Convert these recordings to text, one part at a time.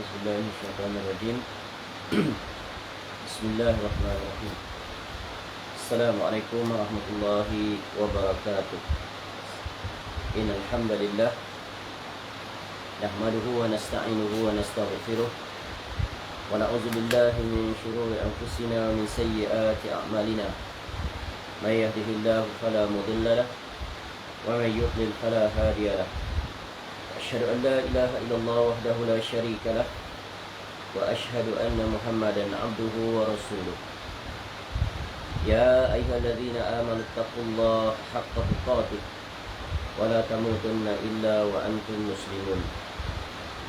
Bismillahirrahmanirrahim. Bismillahirrahmanirrahim. Assalamualaikum warahmatullahi wabarakatuh. Innal hamdalillah nahmaduhu wa nasta'inuhu wa nastaghfiruh wa na'udzu billahi min shururi anfusina wa min sayyiati a'malina. May yahdihillahu fala mudilla lahu wa may yudlil fala hadiya lahu. Asyhadu an la ilaha illallah wahdahu la syarika lah wa asyhadu anna Muhammadan abduhu wa rasuluh. Ya ayyuhalladzina amanu taqullaha haqqa tuqatih wa la tamutunna illa wa antum muslimun.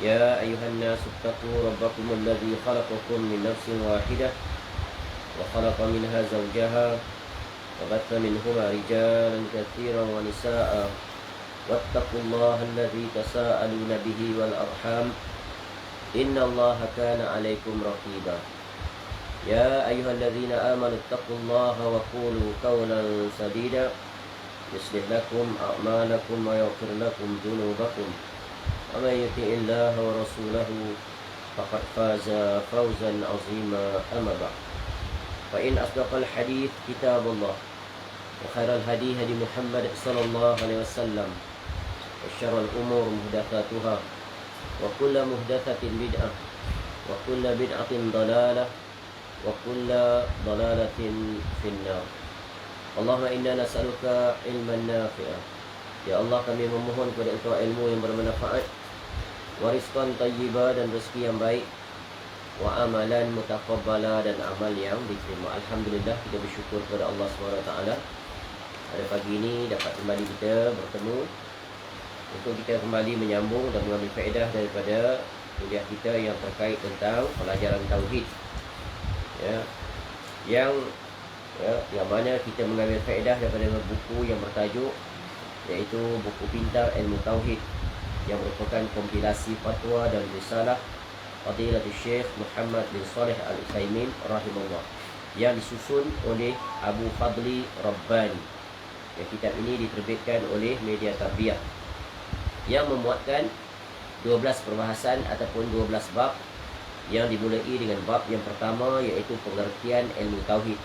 Ya ayyuhan nasu taqu rabbakumul ladzi khalaqakum min nafsin wahidah wa khalaqa minha zawjaha wa batha minhuma rijalan katsiran wa nisaa'a wattaqullaha alladzi tasaaluna bihi wal arham innallaha kana 'alaikum raqiba. Ya ayyuhalladzina amanu taqullaha wa qulu qawlan sadida yuslih lakum a'malakum wa yaghfir lakum dhunubakum wa may yuti'illaha wa rasulahu faqad faza fawzan 'azima. Amma ba'd. Fa in asdaqal hadits kitabullah wa khairal hadi hadi Muhammad sallallahu alaihi wasallam wa syarrul umur muhdatsatuha wa kullu muhdatsatin bid'ah wa kullu bid'atin dalalah wa kullu dalalatin finnar. Allahumma inna nas'aluka ilman nafi'ah. Ya Allah, kami memohon kepada Engkau ilmu yang bermanfaat, wa rizqan thayyiba, dan rezeki yang baik, wa amalan mutaqabbala, dan amal yang diterima. Alhamdulillah, kita bersyukur kepada Allah SWT. Pada pagi ini dapat kembali kita bertemu untuk kita kembali menyambung dan mengambil faedah daripada kuliah kita yang terkait tentang pelajaran tauhid, yang mana kita mengambil faedah daripada buku yang bertajuk iaitu buku Pintar Ilmu Tauhid, yang merupakan kompilasi fatwa dan risalah Fadilatul Syekh Muhammad bin Shalih Al-Utsaimin rahimahullah, yang disusun oleh Abu Fadli Rabbani. Kitab ini diterbitkan oleh Media Tarbiyah, yang memuatkan 12 perbahasan ataupun 12 bab, yang dimulai dengan bab yang pertama iaitu pengertian ilmu tauhid.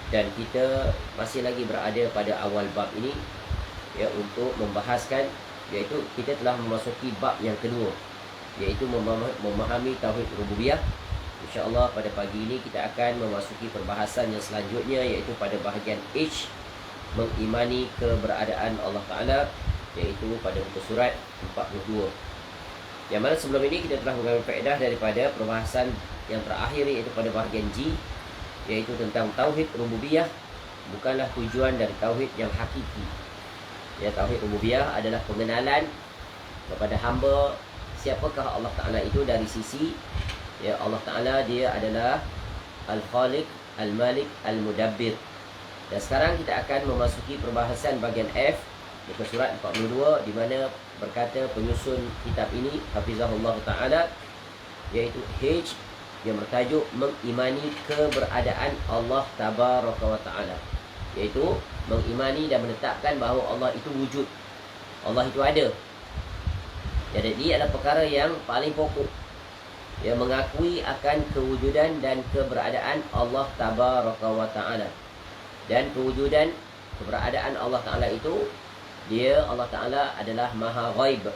Dan kita masih lagi berada pada awal bab ini, untuk membahaskan, iaitu kita telah memasuki bab yang kedua, iaitu memahami tauhid rububiyah. InsyaAllah pada pagi ini kita akan memasuki perbahasan yang selanjutnya, iaitu pada bahagian H, mengimani keberadaan Allah Ta'ala, iaitu pada muka surat 42. Yang mana sebelum ini kita telah mengambil faedah daripada perbahasan yang terakhir, iaitu pada bahagian G, iaitu tentang tauhid rububiyah bukanlah tujuan dari tauhid yang hakiki. Tauhid rububiyah adalah pengenalan kepada hamba siapakah Allah Ta'ala itu dari sisi Allah Ta'ala dia adalah Al-Khaliq, Al-Malik, Al-Mudabbir. Dan sekarang kita akan memasuki perbahasan bahagian F, muka surat 42, di mana berkata penyusun kitab ini hafizahullah Ta'ala, iaitu H, yang bertajuk mengimani keberadaan Allah Tabaraka wa Ta'ala, iaitu mengimani dan menetapkan bahawa Allah itu wujud, Allah itu ada. Jadi adalah perkara yang paling pokok, yang mengakui akan kewujudan dan keberadaan Allah Tabaraka wa Ta'ala. Dan kewujudan keberadaan Allah Ta'ala itu, dia Allah Ta'ala adalah maha ghaib,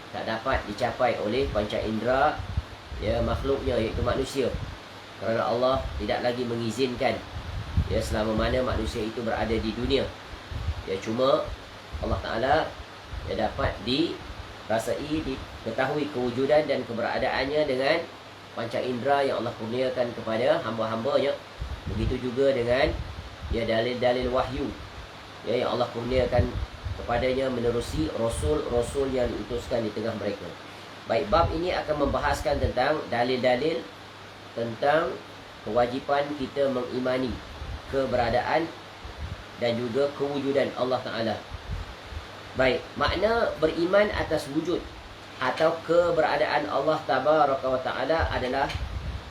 tak dapat dicapai oleh panca indera makhluknya, iaitu manusia, kerana Allah tidak lagi mengizinkan selama mana manusia itu berada di dunia. Cuma Allah Ta'ala dapat dirasai, diketahui kewujudan dan keberadaannya dengan panca indera yang Allah kurniakan kepada hamba-hambanya. Begitu juga dengan dalil-dalil wahyu yang Allah kurniakan kepadanya menerusi rasul-rasul yang diutuskan di tengah mereka. Baik, bab ini akan membahaskan tentang dalil-dalil tentang kewajipan kita mengimani keberadaan dan juga kewujudan Allah Ta'ala. Baik, makna beriman atas wujud atau keberadaan Allah Tabaraka wa Ta'ala adalah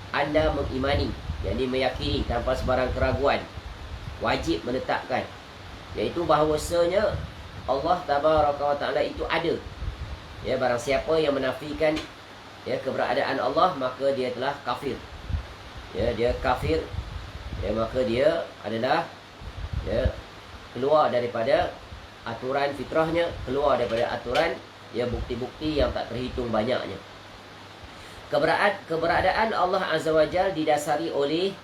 anda mengimani, yakni meyakini tanpa sebarang keraguan, wajib menetapkan, iaitu bahawasanya Allah Tabaraka wa Ta'ala itu ada. Barang siapa yang menafikan ya keberadaan Allah, maka dia telah kafir. Ya, dia kafir. Ya, maka dia adalah ya keluar daripada aturan fitrahnya, keluar daripada aturan ya bukti-bukti yang tak terhitung banyaknya. Keberadaan Allah Azza wa Jalla didasari oleh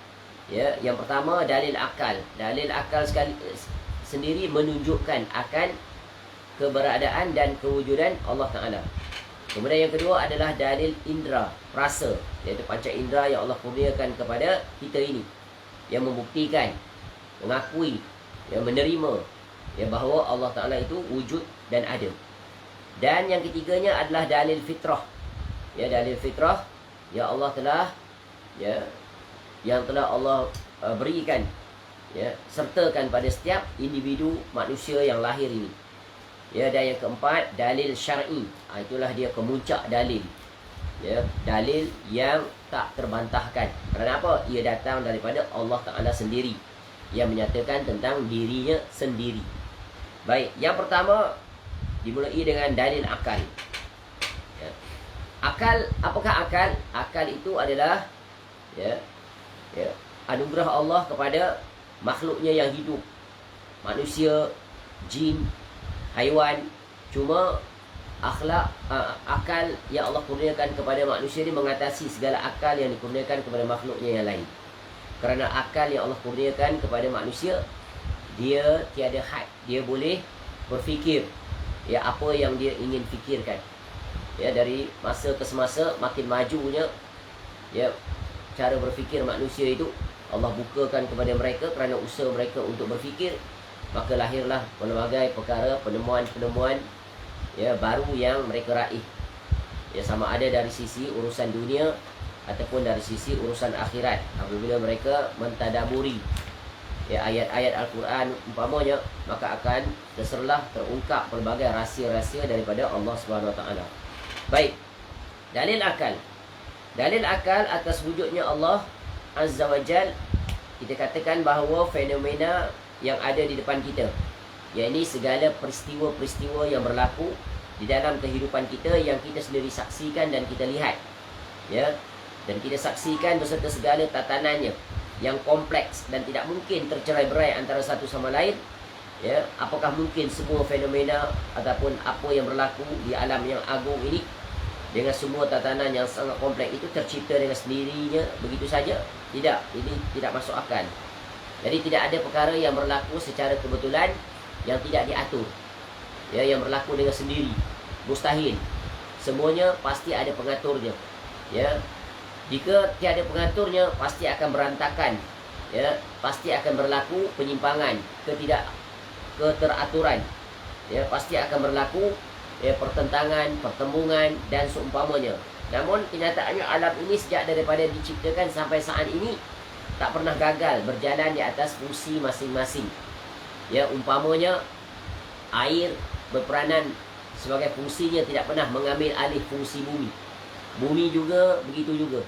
ya yang pertama dalil akal. Dalil akal sendiri menunjukkan akan keberadaan dan kewujudan Allah Ta'ala. Kemudian yang kedua adalah dalil indera, rasa, iaitu panca indera yang Allah kurniakan kepada kita ini, yang membuktikan, mengakui, yang menerima ya bahawa Allah Ta'ala itu wujud dan ada. Dan yang ketiganya adalah dalil fitrah. Ya, dalil fitrah ya Allah telah ya yang telah Allah berikan ya sertakan pada setiap individu manusia yang lahir ini. Ya, dan yang keempat dalil syar'i. Itulah dia kemuncak dalil. Ya, dalil yang tak terbantahkan. Kerana apa? Ia datang daripada Allah Ta'ala sendiri, yang menyatakan tentang dirinya sendiri. Baik, yang pertama dimulai dengan dalil akal. Ya. Akal, apakah akal? Akal itu adalah ya anugerah Allah kepada makhluknya yang hidup, manusia, jin, haiwan. Cuma akal yang Allah kurniakan kepada manusia ini mengatasi segala akal yang dikurniakan kepada makhluknya yang lain. Kerana akal yang Allah kurniakan kepada manusia, dia tiada had, dia boleh berfikir ya apa yang dia ingin fikirkan. Ya, dari masa ke semasa makin majunya ya cara berfikir manusia itu, Allah bukakan kepada mereka kerana usaha mereka untuk berfikir, maka lahirlah pelbagai perkara, penemuan-penemuan ya baru yang mereka raih. Ya, sama ada dari sisi urusan dunia ataupun dari sisi urusan akhirat. Apabila mereka mentadaburi ya ayat-ayat Al-Quran umpamanya, maka akan terungkap pelbagai rahsia-rahsia daripada Allah Subhanahu Wa Taala. Baik, dalil akal. Dalil akal atas wujudnya Allah Azza wa Jal, kita katakan bahawa fenomena yang ada di depan kita, yakni segala peristiwa-peristiwa yang berlaku di dalam kehidupan kita yang kita sendiri saksikan dan kita lihat, ya, dan kita saksikan beserta segala tatanannya yang kompleks dan tidak mungkin tercerai-berai antara satu sama lain. Ya, apakah mungkin semua fenomena ataupun apa yang berlaku di alam yang agung ini dengan semua tatanan yang sangat kompleks itu tercipta dengan sendirinya begitu saja? Tidak, ini tidak masuk akal. Jadi tidak ada perkara yang berlaku secara kebetulan yang tidak diatur, ya, yang berlaku dengan sendiri. Mustahil. Semuanya pasti ada pengaturnya. Ya, jika tiada pengaturnya, pasti akan berantakan. Ya, pasti akan berlaku penyimpangan, keteraturan. Ya, pasti akan berlaku ya pertentangan, pertembungan dan seumpamanya. Namun kenyataannya alam ini sejak daripada diciptakan sampai saat ini tak pernah gagal berjalan di atas fungsi masing-masing. Ya, umpamanya air berperanan sebagai fungsinya, tidak pernah mengambil alih fungsi bumi. Bumi juga begitu juga.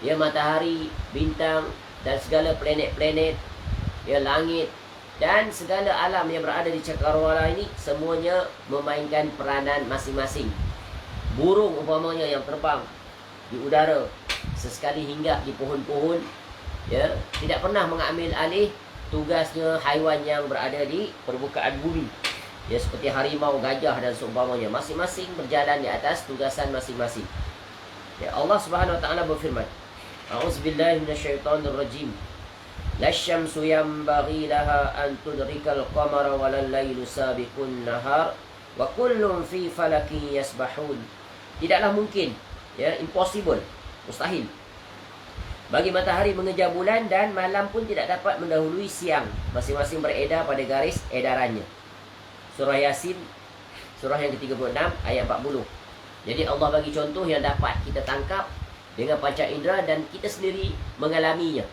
Ya, matahari, bintang dan segala planet-planet, ya, langit dan segala alam yang berada di cakrawala ini semuanya memainkan peranan masing-masing. Burung umpamanya yang terbang di udara, sesekali hinggap di pohon-pohon, ya, tidak pernah mengambil alih tugasnya haiwan yang berada di permukaan bumi. Ya, seperti harimau, gajah dan seumpamanya, masing-masing berjalan di atas tugasan masing-masing. Ya, Allah Subhanahu Wa Taala berfirman, A'udzubillahi minasyaitonirrajim. Lasyamsu yanbaghi laha an tudrikal qamara walal lailu sabiqun nahar wa kullun fi falakin yasbahun. Tidaklah mungkin, ya, impossible, mustahil, bagi matahari mengejar bulan dan malam pun tidak dapat mendahului siang. Masing-masing beredar pada garis edarannya. Surah Yasin, surah yang ke-36 ayat 40. Jadi Allah bagi contoh yang dapat kita tangkap dengan panca indera dan kita sendiri mengalaminya.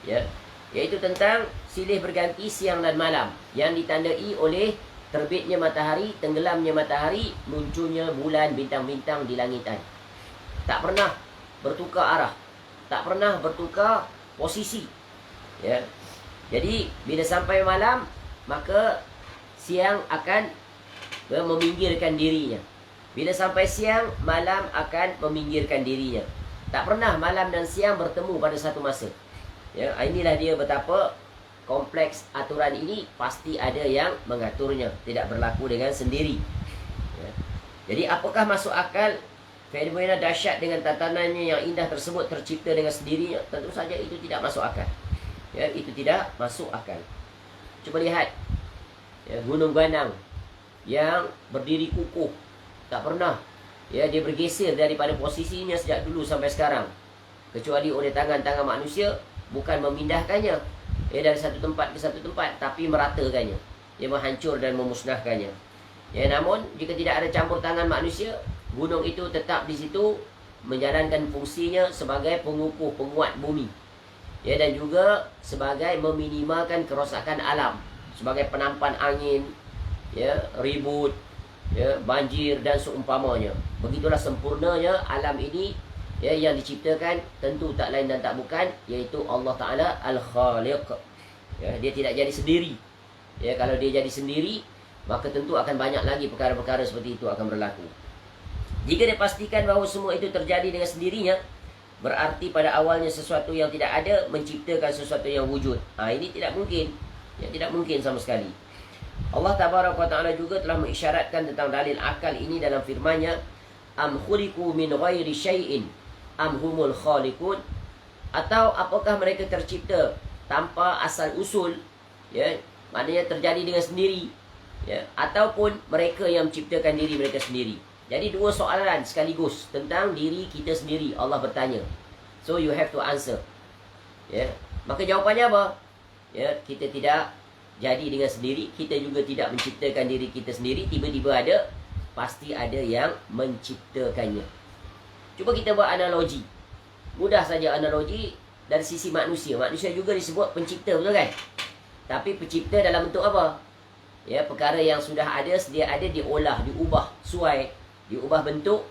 Ya, iaitu tentang silih berganti siang dan malam yang ditandai oleh terbitnya matahari, tenggelamnya matahari, munculnya bulan, bintang-bintang di langitan. Tak pernah bertukar arah, tak pernah bertukar posisi. Ya. Jadi bila sampai malam, maka siang akan meminggirkan dirinya. Bila sampai siang, malam akan meminggirkan dirinya. Tak pernah malam dan siang bertemu pada satu masa. Ya, inilah dia betapa kompleks aturan ini, pasti ada yang mengaturnya, tidak berlaku dengan sendiri. Ya. Jadi apakah masuk akal fenomena dahsyat dengan tatanannya yang indah tersebut tercipta dengan sendirinya? Tentu saja itu tidak masuk akal. Ya, itu tidak masuk akal. Cuba lihat ya, gunung ganang yang berdiri kukuh, tak pernah ya dia bergeser daripada posisinya sejak dulu sampai sekarang, kecuali oleh tangan-tangan manusia, bukan memindahkannya ya dari satu tempat ke satu tempat, tapi meratakannya, dia menghancur dan memusnahkannya. Ya, namun jika tidak ada campur tangan manusia, gunung itu tetap di situ menjalankan fungsinya sebagai pengukuh, penguat bumi. Ya, dan juga sebagai meminimalkan kerosakan alam, sebagai penampan angin, ya, ribut, ya, banjir dan seumpamanya. Begitulah sempurnanya alam ini ya, yang diciptakan tentu tak lain dan tak bukan iaitu Allah Ta'ala Al-Khaliq. Ya, dia tidak jadi sendiri. Ya, kalau dia jadi sendiri, maka tentu akan banyak lagi perkara-perkara seperti itu akan berlaku. Jika dipastikan bahawa semua itu terjadi dengan sendirinya, berarti pada awalnya sesuatu yang tidak ada menciptakan sesuatu yang wujud. Ini tidak mungkin. Ya, tidak mungkin sama sekali. Allah Tabaraka wa Ta'ala juga telah mengisyaratkan tentang dalil akal ini dalam firman-Nya, am khuliqu min ghairi syai'in am humul khaliqun, atau apakah mereka tercipta tanpa asal usul, ya, maknanya terjadi dengan sendiri, ya, ataupun mereka yang menciptakan diri mereka sendiri. Jadi dua soalan sekaligus tentang diri kita sendiri Allah bertanya. So you have to answer. Ya, maka jawapannya apa? Ya, kita tidak jadi dengan sendiri, kita juga tidak menciptakan diri kita sendiri. Tiba-tiba ada, pasti ada yang menciptakannya. Cuba kita buat analogi. Mudah saja analogi dari sisi manusia. Manusia juga disebut pencipta, betul kan? Tapi pencipta dalam bentuk apa? Ya, perkara yang sudah ada, sedia ada, diolah, diubah, suai, diubah bentuk,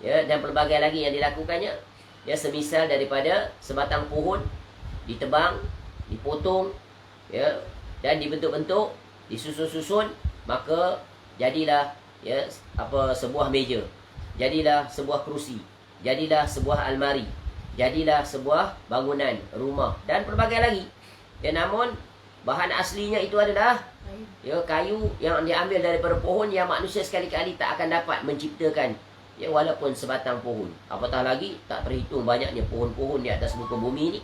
ya, dan pelbagai lagi yang dilakukannya. Ya, semisal daripada sebatang pohon ditebang, dipotong, ya, dan dibentuk-bentuk, disusun-susun, maka jadilah ya sebuah meja, jadilah sebuah kerusi, jadilah sebuah almari, jadilah sebuah bangunan, rumah dan pelbagai lagi. Ya, namun bahan aslinya itu adalah ya kayu yang diambil daripada pohon yang manusia sekali-kali tak akan dapat menciptakan, ya, walaupun sebatang pohon. Apatah lagi tak terhitung banyaknya pohon-pohon di atas muka bumi ini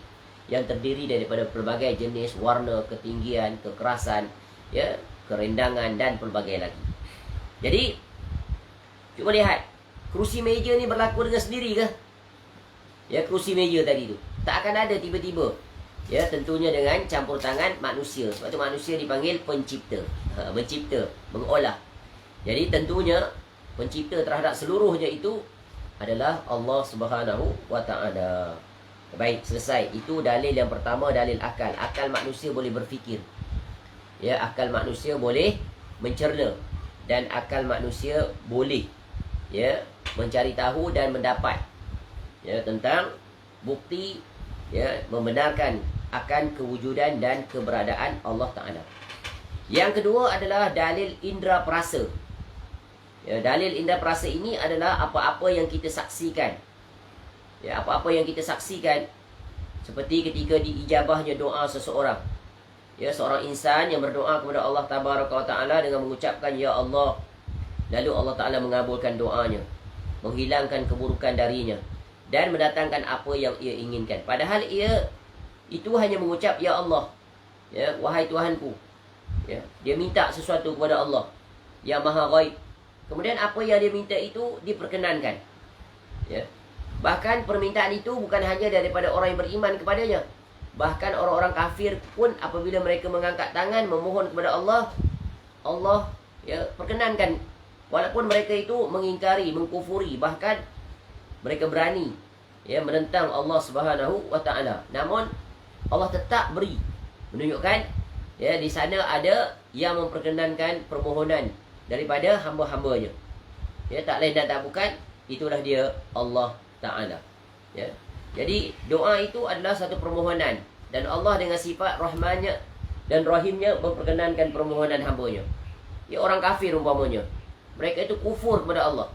yang terdiri daripada pelbagai jenis, warna, ketinggian, kekerasan, ya, kerendangan dan pelbagai lagi. Jadi cuba lihat, kerusi meja ni berlaku dengan sendiri ke? Ya, kerusi meja tadi tu tak akan ada tiba-tiba. Ya, tentunya dengan campur tangan manusia. Sebab tu manusia dipanggil pencipta. Mencipta, mengolah. Jadi tentunya pencipta terhadap seluruhnya itu adalah Allah Subhanahu wa Ta'ala. Baik, selesai. Itu dalil yang pertama, dalil akal. Akal manusia boleh berfikir. Ya, akal manusia boleh mencerna, dan akal manusia boleh, ya, mencari tahu dan mendapat, ya, tentang bukti, ya, membenarkan akan kewujudan dan keberadaan Allah Ta'ala. Yang kedua adalah dalil indera perasa. Ya, dalil indera perasa ini adalah apa-apa yang kita saksikan. Ya, apa-apa yang kita saksikan, seperti ketika diijabahnya doa seseorang. Ya, seorang insan yang berdoa kepada Allah Tabaraka wa Ta'ala dengan mengucapkan Ya Allah, lalu Allah Ta'ala mengabulkan doanya, menghilangkan keburukan darinya, dan mendatangkan apa yang ia inginkan. Padahal ia itu hanya mengucap Ya Allah, ya, wahai Tuhanku. Ya, dia minta sesuatu kepada Allah yang Maha Ghaib. Kemudian apa yang dia minta itu diperkenankan. Ya. Bahkan permintaan itu bukan hanya daripada orang yang beriman kepadanya. Bahkan orang-orang kafir pun apabila mereka mengangkat tangan memohon kepada Allah, Allah, ya, perkenankan. Walaupun mereka itu mengingkari, mengkufuri, bahkan mereka berani, ya, menentang Allah Subhanahu wa Ta'ala, namun Allah tetap beri, menunjukkan, ya, di sana ada yang memperkenankan permohonan daripada hamba-hambanya. Ya, tak lain dan tak bukan, itulah dia Allah Ta'ala. Ya. Jadi doa itu adalah satu permohonan, dan Allah dengan sifat Rahmannya dan Rahimnya memperkenankan permohonan hambanya. Ya, orang kafir umpamanya, mereka itu kufur kepada Allah,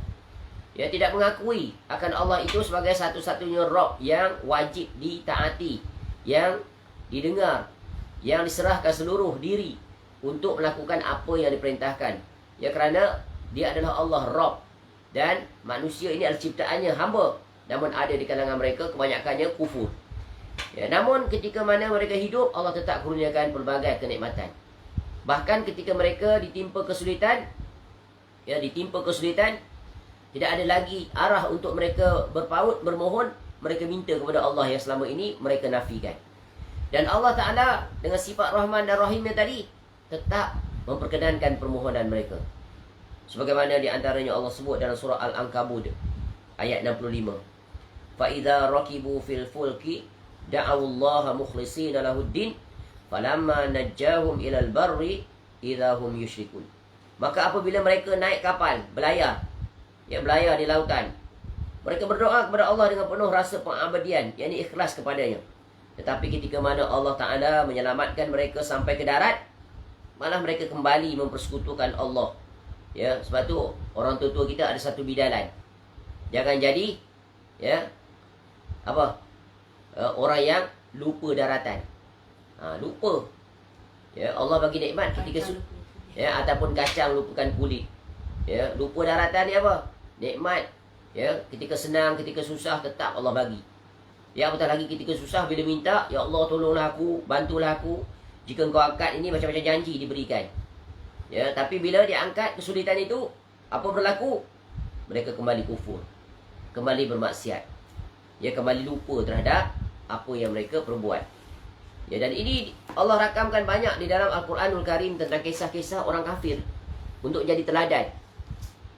Ya, tidak mengakui akan Allah itu sebagai satu-satunya Rabb yang wajib ditaati, yang didengar, yang diserahkan seluruh diri untuk melakukan apa yang diperintahkan. Ya, kerana dia adalah Allah Rabb, dan manusia ini adalah ciptaannya, hamba. Namun ada di kalangan mereka kebanyakannya kufur. Ya, namun ketika mana mereka hidup, Allah tetap kurniakan pelbagai kenikmatan. Bahkan ketika mereka ditimpa kesulitan, tidak ada lagi arah untuk mereka berpaut, bermohon. Mereka minta kepada Allah yang selama ini mereka nafikan. Dan Allah Ta'ala dengan sifat Rahman dan Rahimnya tadi tetap memperkenankan permohonan mereka. Sebagaimana di antaranya Allah sebut dalam surah Al-Ankabut ayat 65. فَإِذَا رَكِبُوا فِي الْفُلْكِ دَعَوُوا اللَّهَ مُخْلِصِينَ لَهُ الدِّينَ فَلَمَّا نَجَّاهُمْ إِلَى الْبَرِّ إِذَا هُمْ يُشْرِكُونَ. Maka apabila mereka naik kapal, belayar di lautan, mereka berdoa kepada Allah dengan penuh rasa pengabdian, yakni ikhlas kepadanya. Tetapi ketika mana Allah Ta'ala menyelamatkan mereka sampai ke darat, malah mereka kembali mempersekutukan Allah. Ya, sebab tu orang tua-tua kita ada satu bidalan. Jangan jadi orang yang lupa daratan. Lupa. Ya, Allah bagi nikmat ketika ataupun kacang lupakan kulit. Ya, lupa daratan ni apa? Nikmat. Ya, ketika senang, ketika susah tetap Allah bagi. Ya, apatah lagi ketika susah bila minta, ya Allah tolonglah aku, bantulah aku. Jika engkau angkat ini macam-macam janji diberikan. Ya, tapi bila dia angkat kesulitan itu, apa berlaku? Mereka kembali kufur, kembali bermaksiat. Ya, kembali lupa terhadap apa yang mereka perbuat. Ya, dan ini Allah rakamkan banyak di dalam Al-Quranul Karim tentang kisah-kisah orang kafir untuk jadi teladan.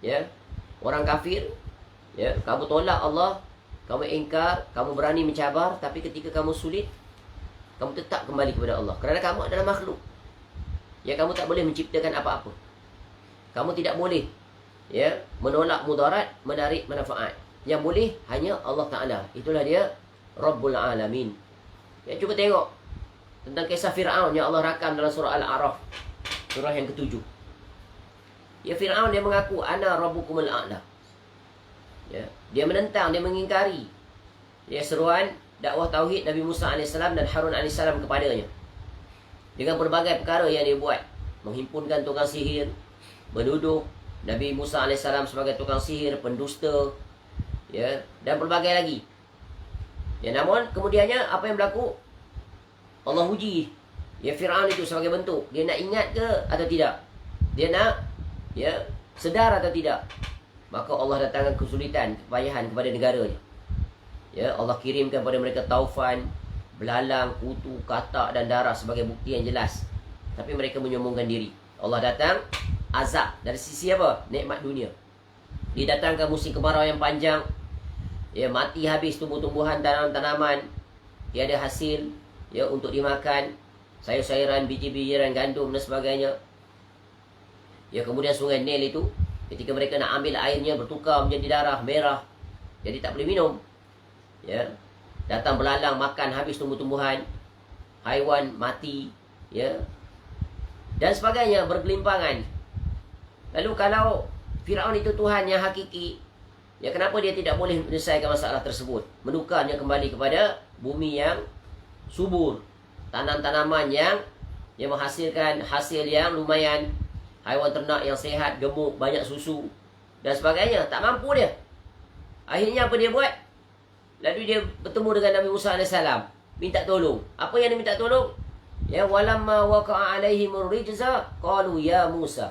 Ya, orang kafir, ya, kamu tolak Allah, kamu ingkar, kamu berani mencabar, tapi ketika kamu sulit, kamu tetap kembali kepada Allah. Kerana kamu adalah makhluk. Ya, kamu tak boleh menciptakan apa-apa. Kamu tidak boleh menolak mudarat, menarik manfaat. Yang boleh hanya Allah Ta'ala. Itulah dia Rabbul Alamin. Ya, cuba tengok tentang kisah Fir'aun yang Allah rakam dalam surah Al-A'raf, surah yang ke-7. Ya, Fir'aun dia mengaku ana rabbukumul a'la. Ya, dia menentang, dia mengingkari seruan dakwah tauhid Nabi Musa AS dan Harun AS kepadanya. Dengan berbagai perkara yang dia buat, menghimpunkan tukang sihir, menuduh Nabi Musa AS sebagai tukang sihir, pendusta, dan berbagai lagi. Ya, namun kemudiannya apa yang berlaku? Allah uji Fir'aun itu sebagai bentuk. Dia nak ingat ke atau tidak? Dia nak sedar atau tidak? Maka Allah datangkan kesulitan, kepayahan kepada negaranya. Ya, Allah kirimkan kepada mereka taufan, belalang, kutu, katak dan darah sebagai bukti yang jelas. Tapi mereka menyombongkan diri. Allah datang azab dari sisi apa? Nikmat dunia. Didatangkan musim kemarau yang panjang. Ya, mati habis tumbuh-tumbuhan, tanaman-tanaman. Tiada hasil untuk dimakan. Sayur-sayuran, biji-bijian, gandum dan sebagainya. Ya, kemudian sungai Nil itu, ketika mereka nak ambil airnya bertukar menjadi darah merah. Jadi tak boleh minum. Ya, datang belalang makan habis tumbuh-tumbuhan, haiwan mati, dan sebagainya, bergelimpangan. Lalu kalau Fir'aun itu Tuhan yang hakiki, kenapa dia tidak boleh menyelesaikan masalah tersebut? Menukarnya kembali kepada bumi yang subur, tanam-tanaman yang menghasilkan hasil yang lumayan, haiwan ternak yang sehat, gemuk, banyak susu dan sebagainya. Tak mampu dia. Akhirnya apa dia buat? Lalu dia bertemu dengan Nabi Musa AS, minta tolong. Apa yang dia minta tolong? Walamma waqa'a alaihimur rijza qalu ya Musa.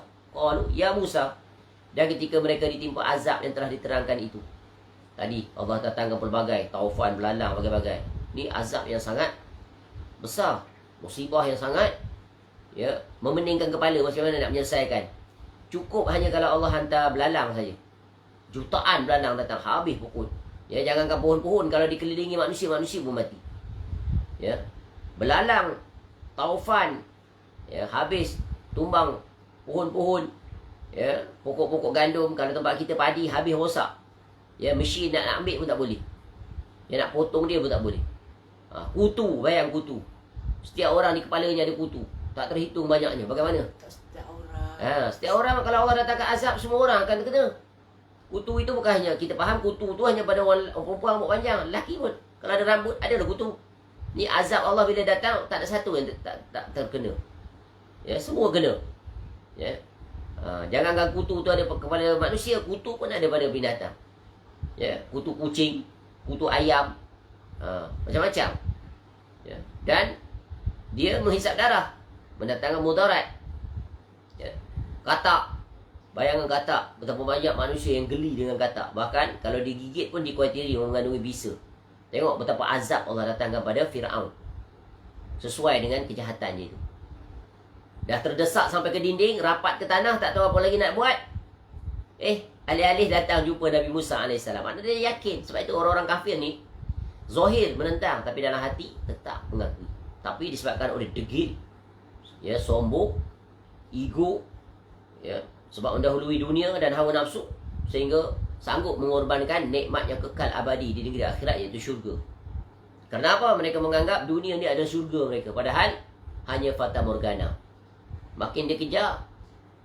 Dan ketika mereka ditimpa azab yang telah diterangkan itu, tadi Allah datangkan pelbagai taufan, belalang, bagai-bagai. Ini azab yang sangat besar, musibah yang sangat memeningkan kepala. Macam mana nak menyelesaikan? Cukup hanya kalau Allah hantar belalang saja. Jutaan belalang datang, habis pukul. Jangankan pohon-pohon, kalau dikelilingi manusia pun mati. Belalang, taufan, habis tumbang pohon-pohon, pokok-pokok gandum. Kalau tempat kita padi, habis rosak. Mesin nak ambil pun tak boleh. Nak potong dia pun tak boleh. Kutu, bayang kutu. Setiap orang di kepalanya ada kutu. Tak terhitung banyaknya. Bagaimana? Setiap orang. Setiap orang, kalau Allah datangkan azab, semua orang akan kena. Kutu itu bukan hanya, kita faham kutu tu hanya pada orang perempuan rambut panjang. Lelaki pun, kalau ada rambut, ada lah kutu. Ni azab Allah bila datang, tak ada satu yang tak terkena. Ya, semua kena. Ya. Jangankan kutu tu ada kepada manusia, kutu pun ada pada binatang. Ya, kutu kucing, kutu ayam, macam-macam. Ya. Dan dia menghisap darah, mendatangkan mudarat. Ya. Katak, bayangkan katak, betapa banyak manusia yang geli dengan katak. Bahkan kalau digigit pun dikuatiri mengandungi bisa. Tengok betapa azab Allah datangkan pada Fir'aun, sesuai dengan kejahatannya itu. Dah terdesak sampai ke dinding, rapat ke tanah, tak tahu apa lagi nak buat. Alih-alih datang jumpa Nabi Musa AS. Maknanya dia yakin. Sebab itu orang-orang kafir ni zahir menentang, tapi dalam hati tetap mengakui. Tapi disebabkan oleh degil, ya, sombong, ego, ya, sebab mendahului dunia dan hawa nafsu, sehingga sanggup mengorbankan nikmat yang kekal abadi di negeri akhirat, iaitu syurga. Kenapa? Mereka menganggap dunia ni ada syurga mereka, padahal hanya fata morgana. Makin dia kejar,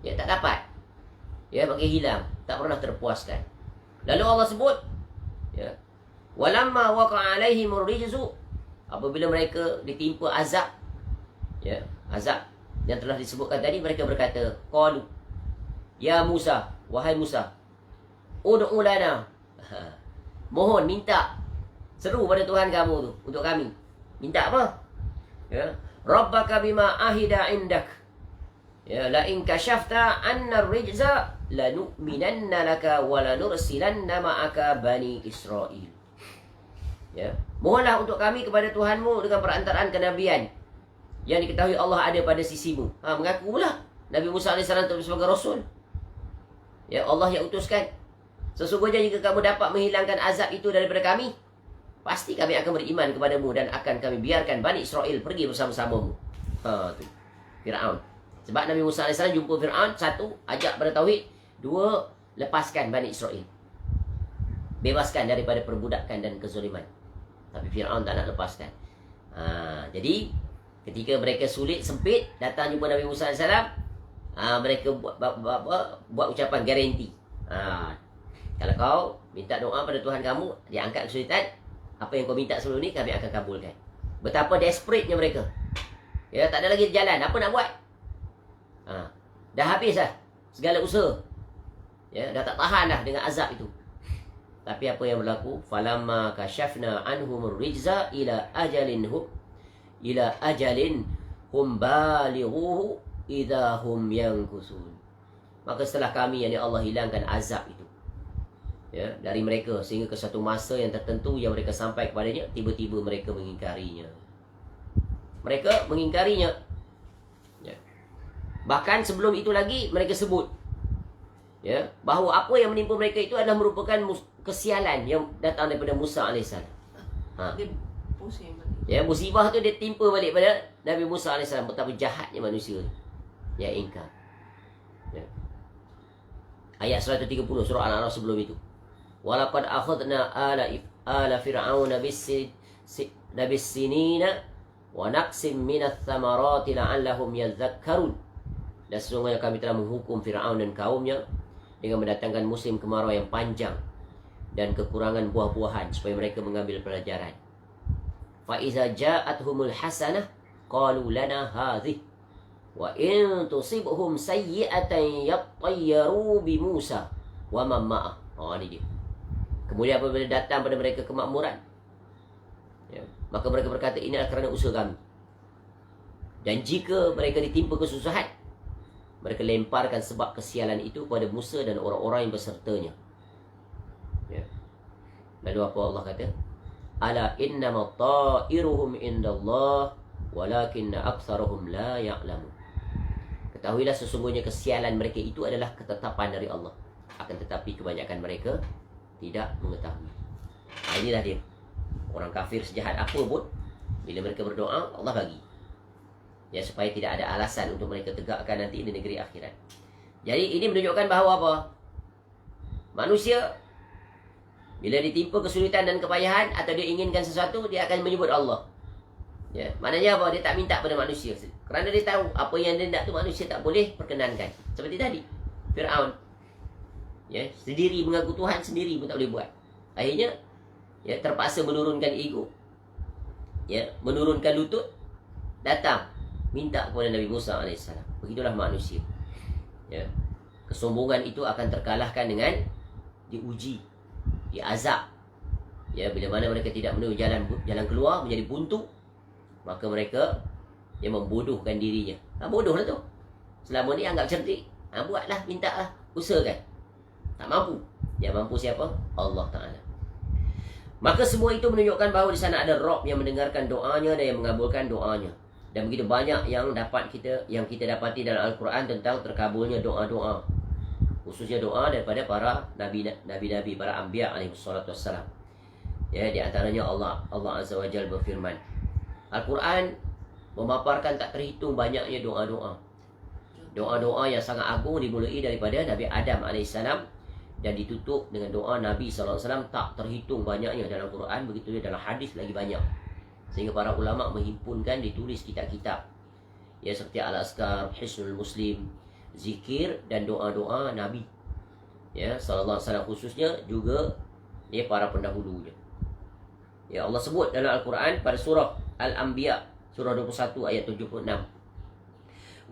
ya tak dapat, ya makin hilang, tak pernah terpuaskan. Lalu Allah sebut, ya, walamma waqa'a alaihimur rijzu, apabila mereka ditimpa azab, ya, azab yang telah disebutkan tadi, mereka berkata, qalu ya Musa, wahai Musa, ud'u lana, mohon, minta, seru pada Tuhan kamu tu untuk kami. Minta apa? Ya, rabbaka bima ahida indak, ya, la in kashafta anna ar-rijza lanu'minanna laka wa lanursilanna ma'aka bani Israil. Ya, mohonlah untuk kami kepada Tuhanmu dengan perantaraan kenabian yang diketahui Allah ada pada sisimu. Mengaku pula Nabi Musa AS sebagai Rasul, ya, Allah yang utuskan. Sesungguhnya jika kamu dapat menghilangkan azab itu daripada kami, pasti kami akan beriman kepadamu dan akan kami biarkan Bani Israel pergi bersama-samamu. Tu Fir'aun. Sebab Nabi Musa AS jumpa Fir'aun, satu, ajak pada tauhid. Dua, lepaskan Bani Israel, bebaskan daripada perbudakan dan kezaliman. Tapi Fir'aun tak nak lepaskan. Jadi ketika mereka sulit, sempit, datang jumpa Nabi Musa AS, mereka buat ucapan garanti. Kalau kau minta doa pada Tuhan kamu, dia angkat kesulitan, apa yang kau minta sebelum ni kami akan kabulkan. Betapa desperate-nya mereka. Ya, tak ada lagi jalan, apa nak buat? Dah habis dah segala usaha. Ya, dah tak tahan dah dengan azab itu. Tapi apa yang berlaku? Falamma kashafna anhumur rijza ila ajalin hum balighuhu idza hum yankusun. Maka setelah kami, yakni Allah, hilangkan azab itu, ya, dari mereka, sehingga ke satu masa yang tertentu yang mereka sampai kepadanya, tiba-tiba mereka mengingkarinya. Mereka mengingkarinya. Ya. Bahkan sebelum itu lagi mereka sebut, ya, bahawa apa yang menimpa mereka itu adalah merupakan kesialan yang datang daripada Musa AS. Ya, musibah tu dia timpa balik pada Nabi Musa AS. Betapa jahatnya manusia yang ingkar. Ya. Ayat 130 surah Al-A'raf sebelum itu. Walaqad akhadna ala fir'auna bis-sinina wa naqsim minats thamarati la'allahum yadhakkarun. Dan sesungguhnya kami telah menghukum Fir'aun dan kaumnya dengan mendatangkan musim kemarau yang panjang dan kekurangan buah-buahan supaya mereka mengambil pelajaran. Fa iza ja'atuhumul hasanah qalu lana hadhihi wa in tusibhum sayyi'atan yattayyaru bi Musa wa man ma'ah. Ini dia. Kemudian apabila datang pada mereka kemakmuran, ya, maka mereka berkata, ini adalah kerana usaha kami. Dan jika mereka ditimpa kesusahan, mereka lemparkan sebab kesialan itu kepada Musa dan orang-orang yang bersertanya. Ya. Lalu apa Allah kata? Ala innama ta'iruhum indallah walakinna aktsaruhum la ya'lamun. Ketahuilah sesungguhnya kesialan mereka itu adalah ketetapan dari Allah. Akan tetapi kebanyakan mereka tidak mengetahui. Inilah dia. Orang kafir sejahat apa pun, bila mereka berdoa, Allah bagi. Ya, supaya tidak ada alasan untuk mereka tegakkan nanti di negeri akhirat. Jadi ini menunjukkan bahawa apa? Manusia bila ditimpa kesulitan dan kepayahan atau dia inginkan sesuatu, dia akan menyebut Allah. Ya, maknanya apa? Dia tak minta pada manusia. Kerana dia tahu apa yang dia nak tu manusia tak boleh perkenankan. Seperti tadi, Fir'aun. Ya, sendiri mengaku Tuhan sendiri pun tak boleh buat. Akhirnya ya terpaksa menurunkan ego. Ya, menurunkan lutut, datang minta kepada Nabi Musa AS. Begitulah manusia. Ya. Kesombongan itu akan terkalahkan dengan diuji, diazab. Ya, bila mana mereka tidak menemui jalan keluar, menjadi buntu, maka mereka yang membodohkan dirinya. Bodohlah tu. Selama ni anggap cerdik. Buatlah, mintalah, usahakan. Tak mampu. Yang mampu siapa? Allah Ta'ala. Maka semua itu menunjukkan bahawa di sana ada Rabb yang mendengarkan doanya dan yang mengabulkan doanya. Dan begitu banyak yang kita dapati dalam Al-Quran tentang terkabulnya doa-doa. Khususnya doa daripada para nabi-nabi, para anbiya alaihi salatu wassalam. Ya, di antaranya Allah Azza wa Jalla berfirman. Al-Quran memaparkan tak terhitung banyaknya doa-doa. Doa-doa yang sangat agung dimulai daripada Nabi Adam AS dan ditutup dengan doa Nabi SAW tak terhitung banyaknya dalam Quran, begitu dalam hadis lagi banyak. Sehingga para ulama menghimpunkan, ditulis kitab-kitab. Ya, seperti Al-Azkar, Hisnul Muslim, zikir dan doa-doa Nabi. Ya, SAW khususnya juga ya para pendahulunya. Ya, Allah sebut dalam Al-Quran pada surah Al-Anbiya, surah 21 ayat 76.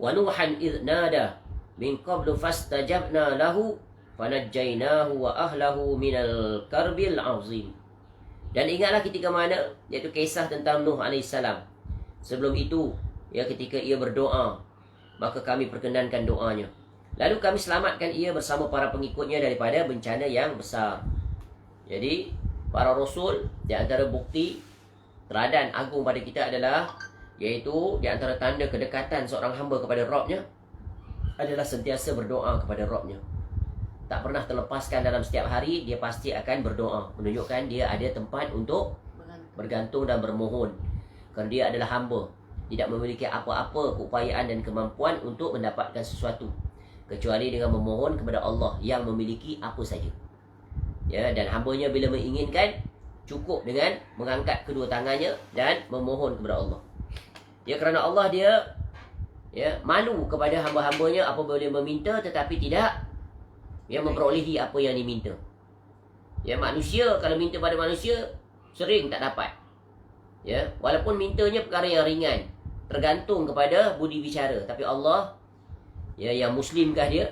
Wa Nuhan idh nada min qablu fastajabna lahu fanajjaynahu wa ahlahu minal karbil azim. Dan ingatlah ketika mana, iaitu kisah tentang Nuh AS. Sebelum itu, ya, ketika ia berdoa, maka kami perkenankan doanya. Lalu kami selamatkan ia bersama para pengikutnya daripada bencana yang besar. Jadi, para Rasul, di antara bukti teladan agung pada kita adalah, iaitu di antara tanda kedekatan seorang hamba kepada Rabbnya adalah sentiasa berdoa kepada Rabbnya. Tak pernah terlepaskan dalam setiap hari, dia pasti akan berdoa. Menunjukkan dia ada tempat untuk bergantung dan bermohon. Kerana dia adalah hamba, tidak memiliki apa-apa keupayaan dan kemampuan untuk mendapatkan sesuatu, kecuali dengan memohon kepada Allah yang memiliki apa saja. Ya, dan hambanya bila menginginkan, cukup dengan mengangkat kedua tangannya dan memohon kepada Allah. Ya, kerana Allah dia malu kepada hamba-hambanya apabila dia meminta tetapi tidak memperolehi apa yang diminta. Ya, manusia kalau minta pada manusia sering tak dapat. Ya, walaupun mintanya perkara yang ringan, tergantung kepada budi bicara. Tapi Allah, ya, yang muslimkah dia,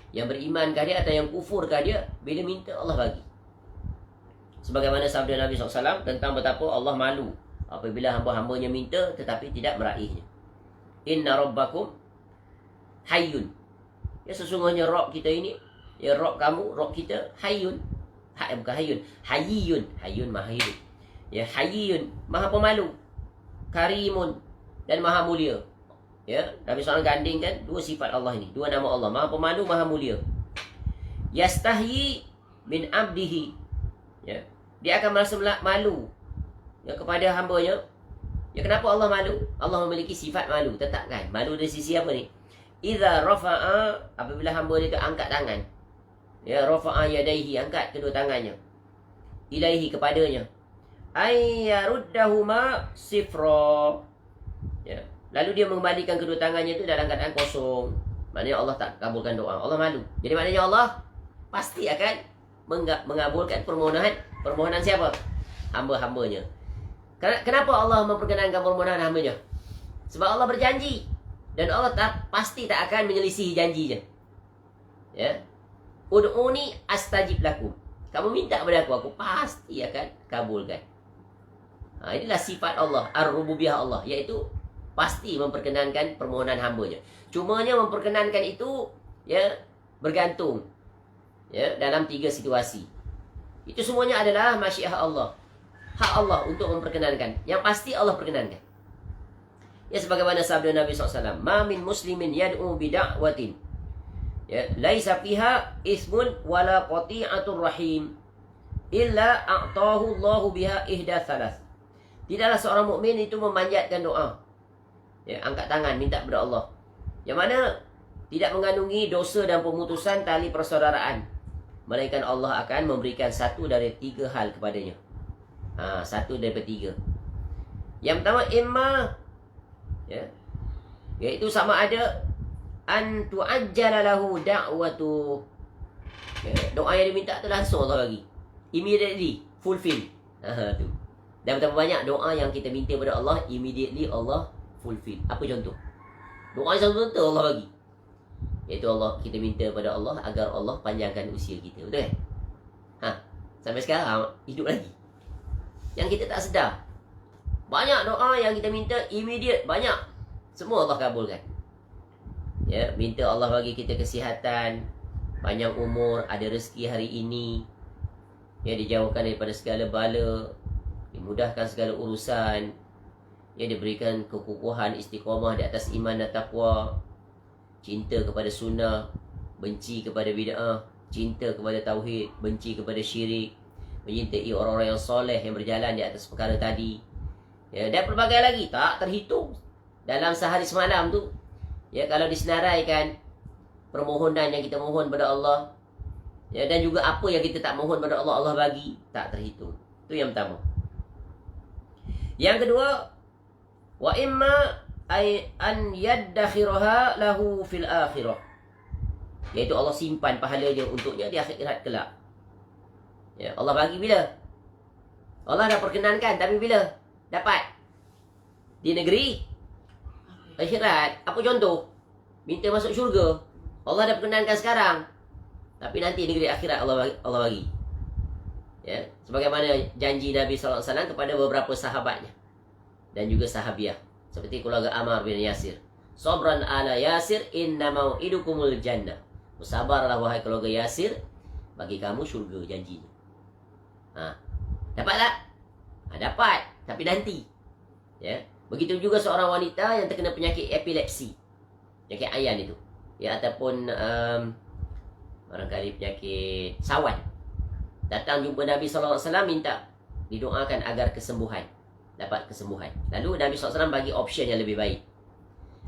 yang berimankah dia atau yang kufurkah dia, bila minta Allah bagi. Sebagaimana sabda Nabi SAW tentang betapa Allah malu apabila hamba-hambanya minta tetapi tidak meraihnya. Inna rabbakum hayyun. Ya, sesungguhnya Rabb kita ini, ya, Rabb kamu, Rabb kita hayyun. Bukan hayyun, hayyun. Hayyun maha hidup. Ya, hayyun maha pemalu, karimun dan maha mulia. Ya, Nabi SAW gandingkan dua sifat Allah ini, dua nama Allah, maha pemalu, maha mulia. Yastahyi min abdihi. Ya, dia akan merasa malu, ya, kepada hambanya. Ya, kenapa Allah malu? Allah memiliki sifat malu. Tetapkan malu dari sisi apa ni? Idza rafa'a, apabila hamba dia angkat tangan. Ya, rafa'a yadaihi, angkat kedua tangannya. Ilaihi, kepadanya. Ayyaruddahuma sifra. Ya, lalu dia mengembalikan kedua tangannya itu dalam keadaan kosong. Maknanya Allah tak kabulkan doa. Allah malu. Jadi maknanya Allah pasti akan mengabulkan permohonan siapa? Hamba-hambanya. Kenapa Allah memperkenankan permohonan hambanya? Sebab Allah berjanji. Dan Allah pasti tak akan menyelisihi janjinya. Ya. Ud'uni astajib lakum. Kamu minta kepada aku pasti akan kabulkan. Inilah sifat Allah, ar-rububiyah Allah, iaitu pasti memperkenankan permohonan hambanya. Cumanya memperkenankan itu, ya, bergantung, ya, dalam 3 situasi. Itu semuanya adalah masyiah Allah, hak Allah untuk memperkenankan. Yang pasti Allah perkenankan. Ya, sebagaimana sabda Nabi SAW, ma min muslimin yad'u bida'watin, ya, laisa fiha ismun wala qati'atur rahim illa a'tahu Allahu biha ihda thalath. Tidaklah seorang mukmin itu memanjatkan doa, ya, angkat tangan minta kepada Allah, yang mana tidak mengandungi dosa dan pemutusan tali persaudaraan, melainkan Allah akan memberikan satu dari 3 hal kepadanya. Satu daripada 3. Yang pertama, imma, ya, iaitu sama ada an tu'ajjala lahu da'watu, Doa yang diminta tu langsung Allah bagi. Immediately fulfill. Tu. Dan betapa banyak doa yang kita minta pada Allah, immediately Allah fulfill. Apa contoh? Doa yang satu Allah bagi. Iaitu Allah, kita minta pada Allah agar Allah panjangkan usia kita. Betul kan? Sampai sekarang hidup lagi. Yang kita tak sedar. Banyak doa yang kita minta immediate, banyak. Semua Allah kabulkan. Ya, minta Allah bagi kita kesihatan, panjang umur, ada rezeki hari ini, ya, dijauhkan daripada segala bala, dimudahkan segala urusan, ya, diberikan kekukuhan istiqamah di atas iman dan taqwa, cinta kepada sunnah, benci kepada bid'ah, cinta kepada tauhid, benci kepada syirik, menyintai orang-orang yang soleh yang berjalan di atas perkara tadi, ya, dan pelbagai lagi tak terhitung dalam sehari semalam tu. Ya, kalau disenaraikan permohonan yang kita mohon pada Allah, ya, dan juga apa yang kita tak mohon pada Allah, Allah bagi, tak terhitung. Itu yang pertama. Yang kedua, wa imma an yaddakhiraha lahu fil akhirah, iaitu Allah simpan pahalanya untuknya di akhirat kelak. Ya, Allah bagi bila? Allah dah perkenankan, tapi bila dapat? Di negeri akhirat. Apa contoh? Minta masuk syurga, Allah dah perkenankan sekarang, tapi nanti negeri akhirat Allah bagi. Ya, sebagaimana janji Nabi sallallahu alaihi wasallam kepada beberapa sahabatnya dan juga sahabiah, seperti keluarga Ammar bin Yasir. Sabran ala Yasir, inna mau'idukumul jannah. Bersabarlah wahai keluarga Yasir, bagi kamu syurga janjinya. Dapat tak? Dapat, tapi nanti. Ya. Begitu juga seorang wanita yang terkena penyakit epilepsi, penyakit ayan itu, ya, ataupun barangkali penyakit sawan, datang jumpa Nabi SAW, minta didoakan agar kesembuhan, dapat kesembuhan. Lalu Nabi SAW bagi option yang lebih baik.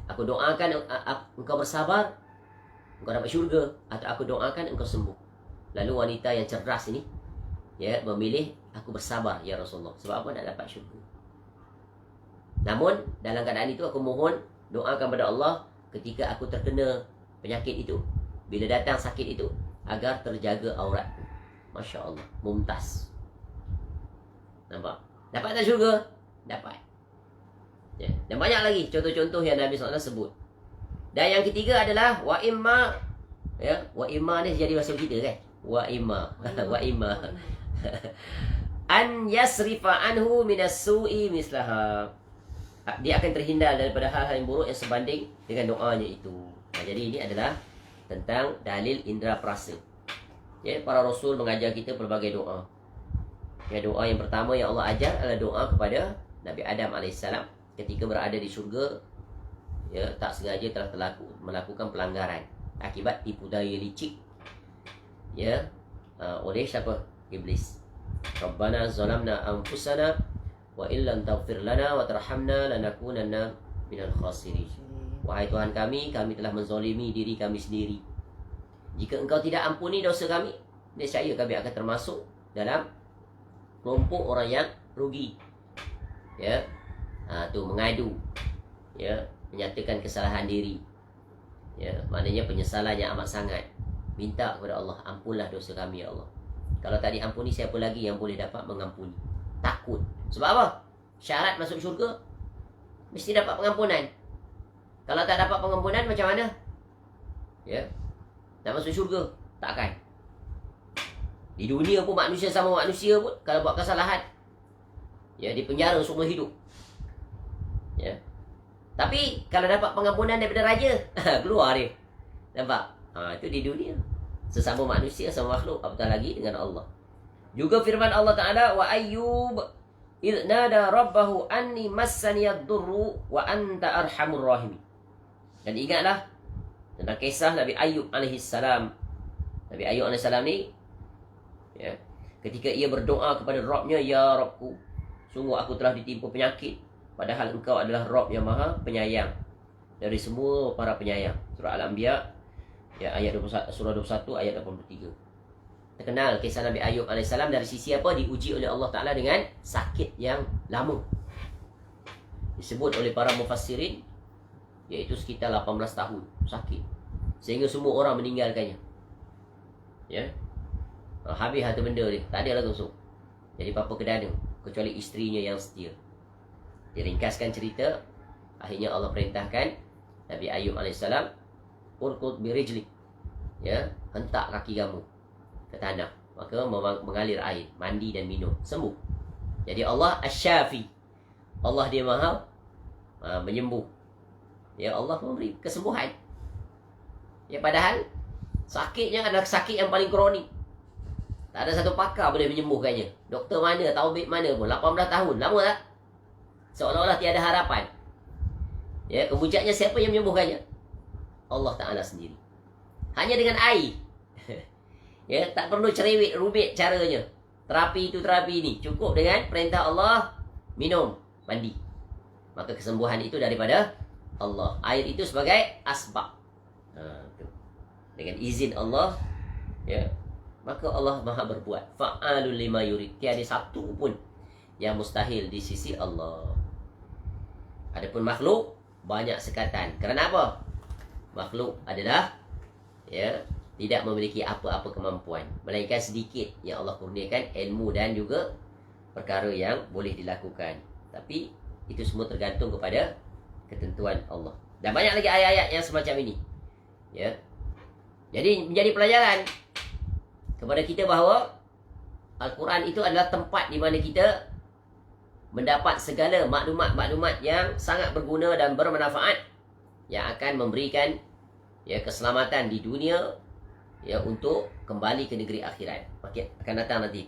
Aku doakan engkau bersabar, engkau dapat syurga, atau aku doakan engkau sembuh. Lalu wanita yang cerdas ini, ya, memilih aku bersabar ya Rasulullah. Sebab apa? Nak dapat syurga. Namun dalam keadaan itu aku mohon doakan pada Allah ketika aku terkena penyakit itu, bila datang sakit itu, agar terjaga auratku. Masya Allah, mumtaz. Nampak? Dapat tak syurga? Dapat. Ya. Dan banyak lagi contoh-contoh yang Nabi SAW sebut. Dan yang ketiga adalah wa imma, ya, wa imma ni jadi bahasa kita kan? Wa imma, wa imma an yasrifa anhu minas su'i mislaha. Dia akan terhindar daripada hal-hal yang buruk yang sebanding dengan doanya itu. Jadi ini adalah tentang dalil indera perasa. Ya, para rasul mengajar kita pelbagai doa. Ya, doa yang pertama yang Allah ajar adalah doa kepada Nabi Adam AS ketika berada di syurga. Ya, tak sengaja telah melakukan pelanggaran akibat tipu daya licik, ya, oleh siapa? Iblis. Rabbana zalamna anfusana wa illam taghfir lana wa tarhamna lanakunanna minal khasirin. Wahai Tuhan kami telah menzalimi diri kami sendiri. Jika engkau tidak ampuni dosa kami, nescaya kami akan termasuk dalam kelompok orang yang rugi. Ya. Tu mengadu. Ya, menyatakan kesalahan diri. Ya, maknanya penyesalan yang amat sangat. Minta kepada Allah, ampunlah dosa kami ya Allah. Kalau tak diampuni, siapa lagi yang boleh dapat mengampuni? Takut. Sebab apa? Syarat masuk syurga mesti dapat pengampunan. Kalau tak dapat pengampunan, macam mana? Ya, nak masuk syurga? Takkan. Di dunia pun manusia sama manusia pun, kalau buat kesalahan, ya, di penjara seumur hidup. Ya. Tapi kalau dapat pengampunan daripada raja, keluar dia. Nampak? Itu di dunia. Sesama manusia, sama makhluk, apatah lagi dengan Allah. Juga firman Allah Ta'ala, wa ayyub idh nada rabbahu anni massaniyad durru wa anta arhamur rahim. Dan ingatlah tentang kisah Nabi Ayub alaihissalam. Nabi Ayub alaihissalam ni, ya, ketika ia berdoa kepada Rabbnya, ya Rabbku, sungguh aku telah ditimpa penyakit, padahal engkau adalah Rabb yang maha penyayang dari semua para penyayang. Surah Al-Anbiya, ya, ayat 21, surah 21 ayat 83. Terkenal kisah Nabi Ayub AS dari sisi apa? Diuji oleh Allah Ta'ala dengan sakit yang lama. Disebut oleh para mufassirin, iaitu sekitar 18 tahun sakit, sehingga semua orang meninggalkannya. Ya. Habis harta benda dia, tak ada lah gosok. Jadi apa kedana kecuali isterinya yang setia. Diringkaskan cerita, akhirnya Allah perintahkan Nabi Ayub AS, urkud birijlik, ya, hentak kaki kamu ke tanah, maka mengalir air, mandi dan minum, sembuh. Jadi Allah Asy-Syafi, Allah dia Maha menyembuh. Ya, Allah memberi kesembuhan. Ya, padahal sakitnya adalah sakit yang paling kronik. Tak ada satu pakar boleh menyembuhkannya. Doktor mana, taubib mana pun, 18 tahun, lama tak? Seolah-olah tiada harapan. Ya, kemudiannya siapa yang menyembuhkannya? Allah Ta'ala sendiri. Hanya dengan air. Ya, tak perlu cerewet, rumit caranya. Terapi itu terapi ini. Cukup dengan perintah Allah, minum, mandi. Maka kesembuhan itu daripada Allah. Air itu sebagai asbab. Dengan izin Allah, ya, maka Allah Maha berbuat. Fa'alul lima yurid. Tiada satu pun yang mustahil di sisi Allah. Adapun makhluk banyak sekatan. Kerana apa? Makhluk adalah, ya, tidak memiliki apa-apa kemampuan, melainkan sedikit yang Allah kurniakan ilmu dan juga perkara yang boleh dilakukan. Tapi itu semua tergantung kepada ketentuan Allah. Dan banyak lagi ayat-ayat yang semacam ini. Ya. Jadi menjadi pelajaran kepada kita bahawa Al-Quran itu adalah tempat di mana kita mendapat segala maklumat-maklumat yang sangat berguna dan bermanfaat, yang akan memberikan, ya, keselamatan di dunia, ya, untuk kembali ke negeri akhirat. Akan datang nanti.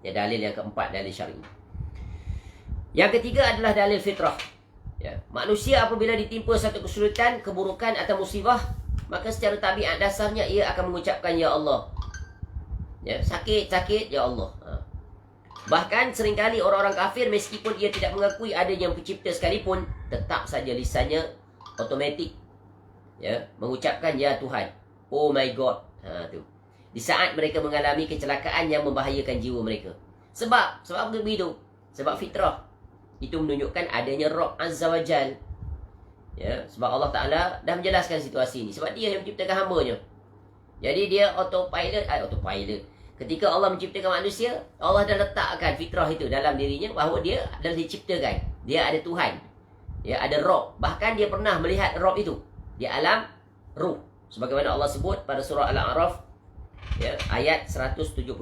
Ya, dalil yang keempat, dalil syar'i. Yang ketiga adalah dalil fitrah. Ya, manusia apabila ditimpa satu kesulitan, keburukan atau musibah, maka secara tabiat dasarnya ia akan mengucapkan ya Allah. Ya, sakit, ya Allah. Bahkan seringkali orang-orang kafir, meskipun ia tidak mengakui adanya pencipta sekalipun, tetap saja lisannya automatik, ya, mengucapkan ya Tuhan, oh my God. Tu. Di saat mereka mengalami kecelakaan yang membahayakan jiwa mereka. Sebab begitu. Sebab fitrah itu menunjukkan adanya Rabb Azza wa Jal. Ya, sebab Allah Ta'ala dah menjelaskan situasi ini. Sebab dia yang menciptakan hamba-Nya. Jadi dia autopilot. Ketika Allah menciptakan manusia, Allah dah letakkan fitrah itu dalam dirinya bahawa dia adalah diciptakan. Dia ada Tuhan. Ya, ada Rabb. Bahkan dia pernah melihat Rabb itu di alam ruh. Sebagaimana Allah sebut pada surah Al-A'raf, ya, ayat 172.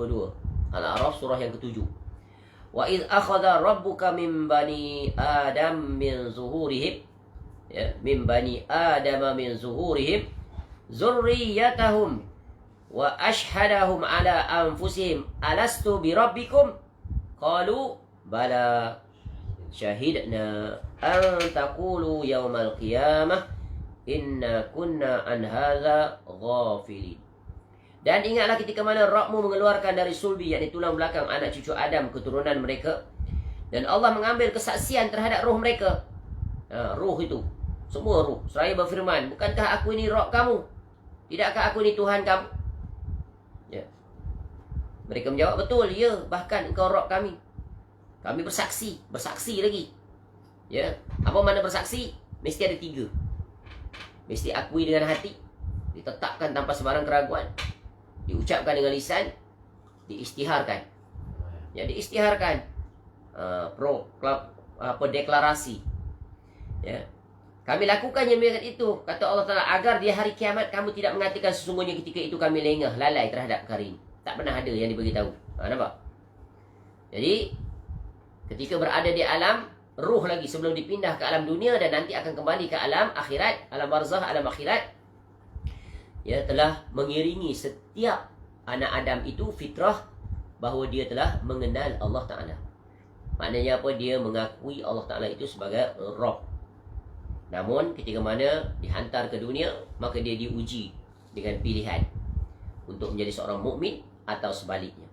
Al-A'raf surah yang ke-7. Wa idh akhadha rabbuka min bani Adam min zuhurihim, ya, min bani Adam min zuhurihim zurriyatahum wa ashhadahum ala anfusihim alastu bi rabbikum qalu bala syahidna an taqulu yaumal qiyamah inna kunna an hadza ghafilin. Dan ingatlah ketika mana Rabbmu mengeluarkan dari sulbi, yakni tulang belakang anak cucu Adam keturunan mereka, dan Allah mengambil kesaksian terhadap roh mereka. Roh itu, semua roh, seraya berfirman, bukankah aku ini Rabb kamu? Tidakkah aku ini Tuhan kamu? Ya. Mereka menjawab, betul, ya, bahkan engkau Rabb kami. Kami bersaksi lagi. Ya, apa makna bersaksi? Mesti ada 3. Mesti akui dengan hati, ditetapkan tanpa sebarang keraguan, diucapkan dengan lisan, diistiharkan. Ya, diistiharkan. Deklarasi. Ya. Kami lakukan yang itu, kata Allah Ta'ala, agar di hari kiamat kamu tidak mengatakan sesungguhnya ketika itu kami lengah, lalai terhadap perkara ini. Tak pernah ada yang diberitahu. Nampak? Jadi, ketika berada di alam ruh lagi sebelum dipindah ke alam dunia dan nanti akan kembali ke alam akhirat, alam barzah, alam akhirat, ya, telah mengiringi setiap anak Adam itu fitrah bahawa dia telah mengenal Allah Ta'ala. Maknanya apa? Dia mengakui Allah Ta'ala itu sebagai Rabb. Namun ketika mana dihantar ke dunia, maka dia diuji dengan pilihan untuk menjadi seorang mukmin atau sebaliknya.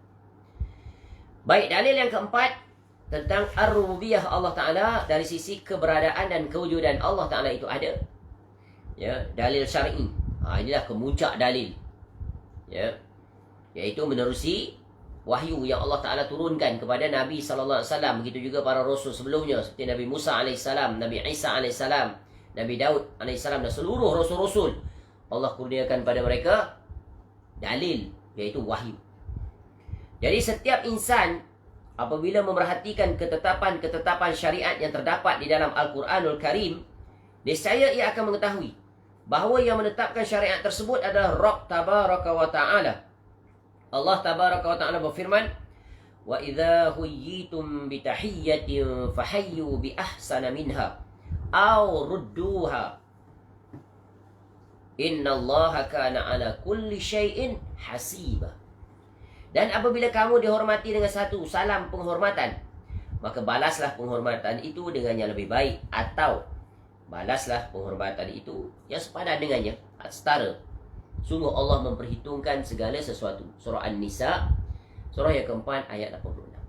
Baik, dalil yang keempat tentang ar-rububiyah Allah Ta'ala dari sisi keberadaan dan kewujudan Allah Ta'ala itu ada. Ya, dalil syar'i. Inilah kemuncak dalil. Ya, iaitu menerusi wahyu yang Allah Ta'ala turunkan kepada Nabi SAW. Begitu juga para rasul sebelumnya, seperti Nabi Musa AS, Nabi Isa AS, Nabi Daud AS, dan seluruh rasul-rasul. Allah kurniakan pada mereka dalil iaitu wahyu. Jadi setiap insan apabila memerhatikan ketetapan-ketetapan syariat yang terdapat di dalam Al-Quranul Karim, niscaya ia akan mengetahui bahawa yang menetapkan syariat tersebut adalah Rabb Tabaraka wa Ta'ala. Allah Tabaraka wa Ta'ala berfirman, "Wa idza huyyitum bi tahiyyatin fahayyu bi ahsana minha aw rudduha. Innallaha kana ala kulli syai'in hasiba." Dan apabila kamu dihormati dengan satu salam penghormatan, maka balaslah penghormatan itu dengan yang lebih baik, atau balaslah penghormatan itu yang sepadan dengannya, setara. Sungguh Allah memperhitungkan segala sesuatu. Surah An-Nisa, surah yang keempat, ayat 86.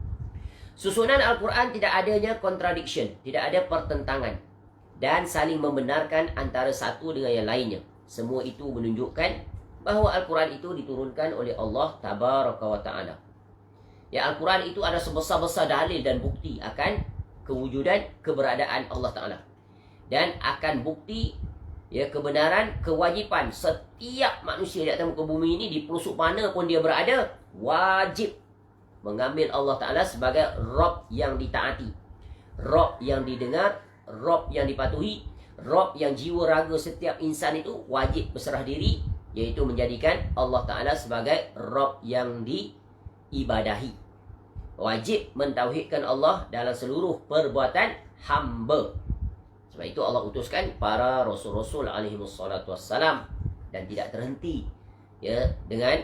Susunan Al-Quran tidak adanya contradiction, tidak ada pertentangan, dan saling membenarkan antara satu dengan yang lainnya. Semua itu menunjukkan bahawa Al-Quran itu diturunkan oleh Allah Tabaraka wa Ta'ala. Ya, Al-Quran itu ada sebesar-besar dalil dan bukti akan kewujudan, keberadaan Allah Ta'ala. Dan akan bukti, ya, kebenaran, kewajipan setiap manusia di atas muka bumi ini, di pelosok mana pun dia berada, wajib mengambil Allah Ta'ala sebagai Rabb yang ditaati, Rabb yang didengar, Rabb yang dipatuhi, Rabb yang jiwa raga setiap insan itu wajib berserah diri, iaitu menjadikan Allah Ta'ala sebagai Rabb yang diibadahi. Wajib mentauhidkan Allah dalam seluruh perbuatan hamba. Sebab itu Allah utuskan para rasul-rasul alaihi wassalatu wassalam, dan tidak terhenti, ya, dengan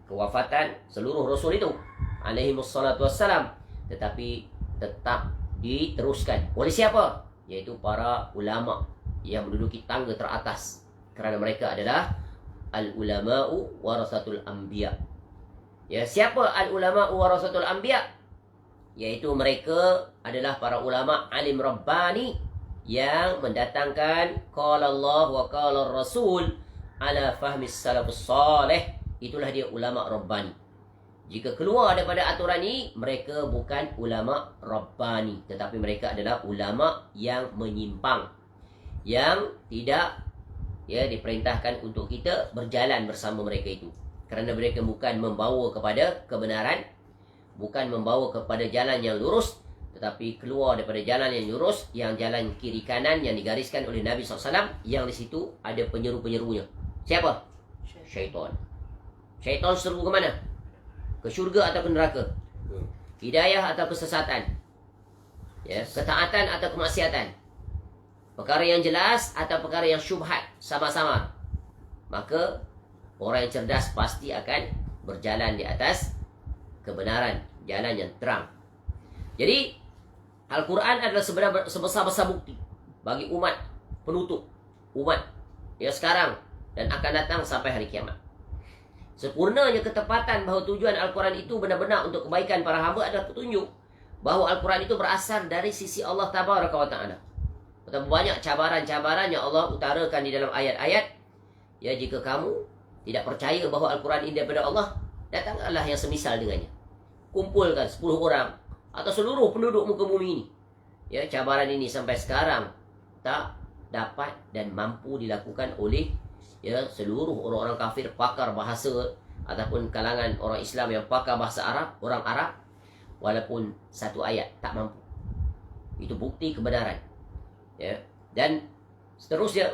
kewafatan seluruh rasul itu alaihi wassalatu wassalam, tetapi tetap diteruskan oleh siapa? Iaitu para ulama yang menduduki tangga teratas, kerana mereka adalah al-ulama'u warasatul anbiya. Ya, siapa al-ulama'u warasatul anbiya? Iaitu mereka adalah para ulama alim rabbani yang mendatangkan qala Allah wa qala Rasul ala fahmi salafus salih. Itulah dia ulama rabbani. Jika keluar daripada aturan ini, mereka bukan ulama rabbani, tetapi mereka adalah ulama yang menyimpang, yang tidak, ya, diperintahkan untuk kita berjalan bersama mereka itu, kerana mereka bukan membawa kepada kebenaran, bukan membawa kepada jalan yang lurus, tetapi keluar daripada jalan yang lurus, yang jalan kiri kanan yang digariskan oleh Nabi SAW, yang di situ ada penyeru-penyerunya. Siapa? Syaitan. Syaitan seru ke mana? Ke syurga atau ke neraka? Hidayah atau kesesatan? Ya, ketaatan atau kemaksiatan? Perkara yang jelas atau perkara yang syubhat, sama-sama. Maka orang yang cerdas pasti akan berjalan di atas kebenaran, jalan yang terang. Jadi Al-Quran adalah sebesar-besar bukti bagi umat penutup, umat yang sekarang dan akan datang sampai hari kiamat. Sempurnanya ketepatan bahawa tujuan Al-Quran itu benar-benar untuk kebaikan para hamba adalah petunjuk bahawa Al-Quran itu berasal dari sisi Allah Tabaraka wa Ta'ala. Betapa banyak cabaran-cabaran yang Allah utarakan di dalam ayat-ayat. Ya, jika kamu tidak percaya bahawa Al-Quran ini daripada Allah, datanglah yang semisal dengannya. Kumpulkan 10 orang atau seluruh penduduk muka bumi ini. Ya, cabaran ini sampai sekarang tak dapat dan mampu dilakukan oleh, ya, seluruh orang-orang kafir, pakar bahasa, ataupun kalangan orang Islam yang pakar bahasa Arab, orang Arab, walaupun satu ayat tak mampu. Itu bukti kebenaran. Ya, dan seterusnya,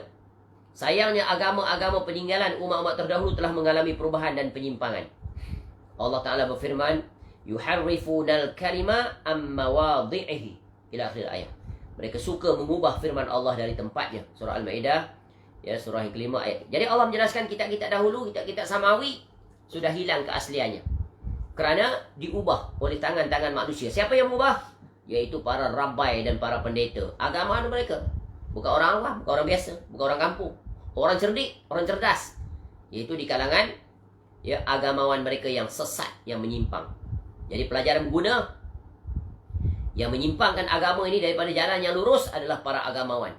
sayangnya agama-agama peninggalan umat-umat terdahulu telah mengalami perubahan dan penyimpangan. Allah Ta'ala berfirman, yuharrifunal kalima amma wadhi'ihi, ila akhir ayat. Mereka suka mengubah firman Allah dari tempatnya. Surah Al-Ma'idah, ya, surah yang kelima ayat. Jadi Allah menjelaskan kitab-kitab dahulu, kitab-kitab samawi sudah hilang keasliannya, kerana diubah oleh tangan-tangan manusia. Siapa yang mengubah? Iaitu para rabai dan para pendeta. Agama mereka bukan orang awam, bukan orang biasa, bukan orang kampung, orang cerdik, orang cerdas, iaitu di kalangan, ya, agamawan mereka yang sesat, yang menyimpang. Jadi pelajaran berguna. Yang menyimpangkan agama ini daripada jalan yang lurus adalah para agamawan,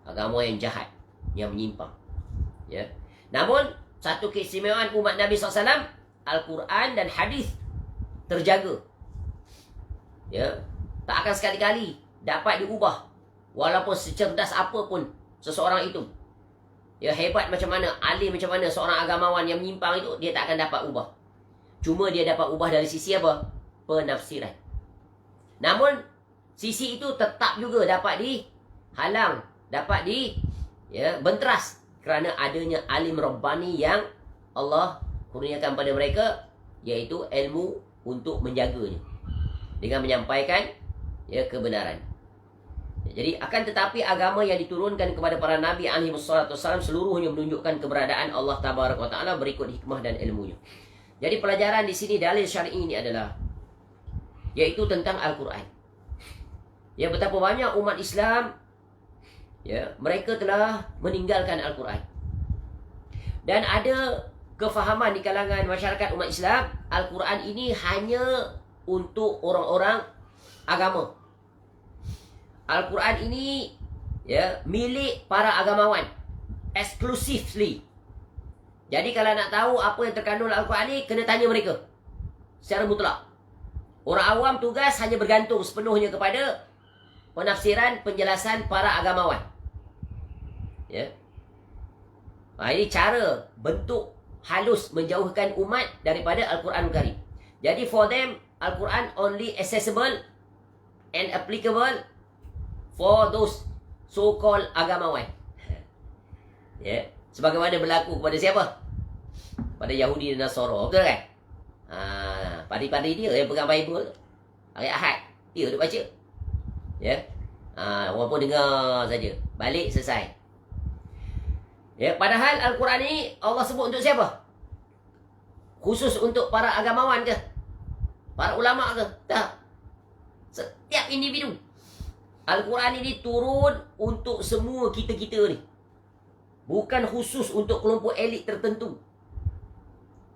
agama yang jahat, yang menyimpang. Ya. Namun satu keistimewaan umat Nabi SAW, Al-Quran dan hadis terjaga. Ya, tak akan sekali-kali dapat diubah, walaupun secerdas apapun seseorang itu. Ya, hebat macam mana, alim macam mana seorang agamawan yang menyimpang itu, dia tak akan dapat ubah. Cuma dia dapat ubah dari sisi apa? Penafsiran. Namun sisi itu tetap juga dapat dihalang, dapat benteras kerana adanya alim rabbani yang Allah kurniakan pada mereka, iaitu ilmu untuk menjaganya dengan menyampaikan kebenaran. Jadi akan tetapi agama yang diturunkan kepada para nabi alaihi wassalatu wassalam seluruhnya menunjukkan keberadaan Allah tabaraka wa taala berikut hikmah dan ilmunya. Jadi pelajaran di sini dalil syar'i ini adalah yaitu tentang Al-Quran. Ya, betapa banyak umat Islam mereka telah meninggalkan Al-Quran. Dan ada kefahaman di kalangan masyarakat umat Islam, Al-Quran ini hanya untuk orang-orang agama. Al-Quran ini milik para agamawan, exclusively. Jadi kalau nak tahu apa yang terkandung dalam Al-Quran ni, kena tanya mereka secara mutlak. Orang awam tugas hanya bergantung sepenuhnya kepada penafsiran, penjelasan para agamawan. Ini cara, bentuk halus menjauhkan umat daripada Al-Quran Karim. Jadi for them, Al-Quran only accessible and applicable for those so-called agamawan. Sebagaimana berlaku kepada siapa? Pada Yahudi dan Nasara, betul kan? Padi-padi dia yang pegang Bible hari Ahad, dia duk baca. Orang pun dengar saja, balik selesai. Padahal Al-Quran ni Allah sebut untuk siapa? Khusus untuk para agamawan ke? Para ulama ke? Tak. Setiap individu. Al-Quran ini turun untuk semua kita-kita ni. Bukan khusus untuk kelompok elit tertentu.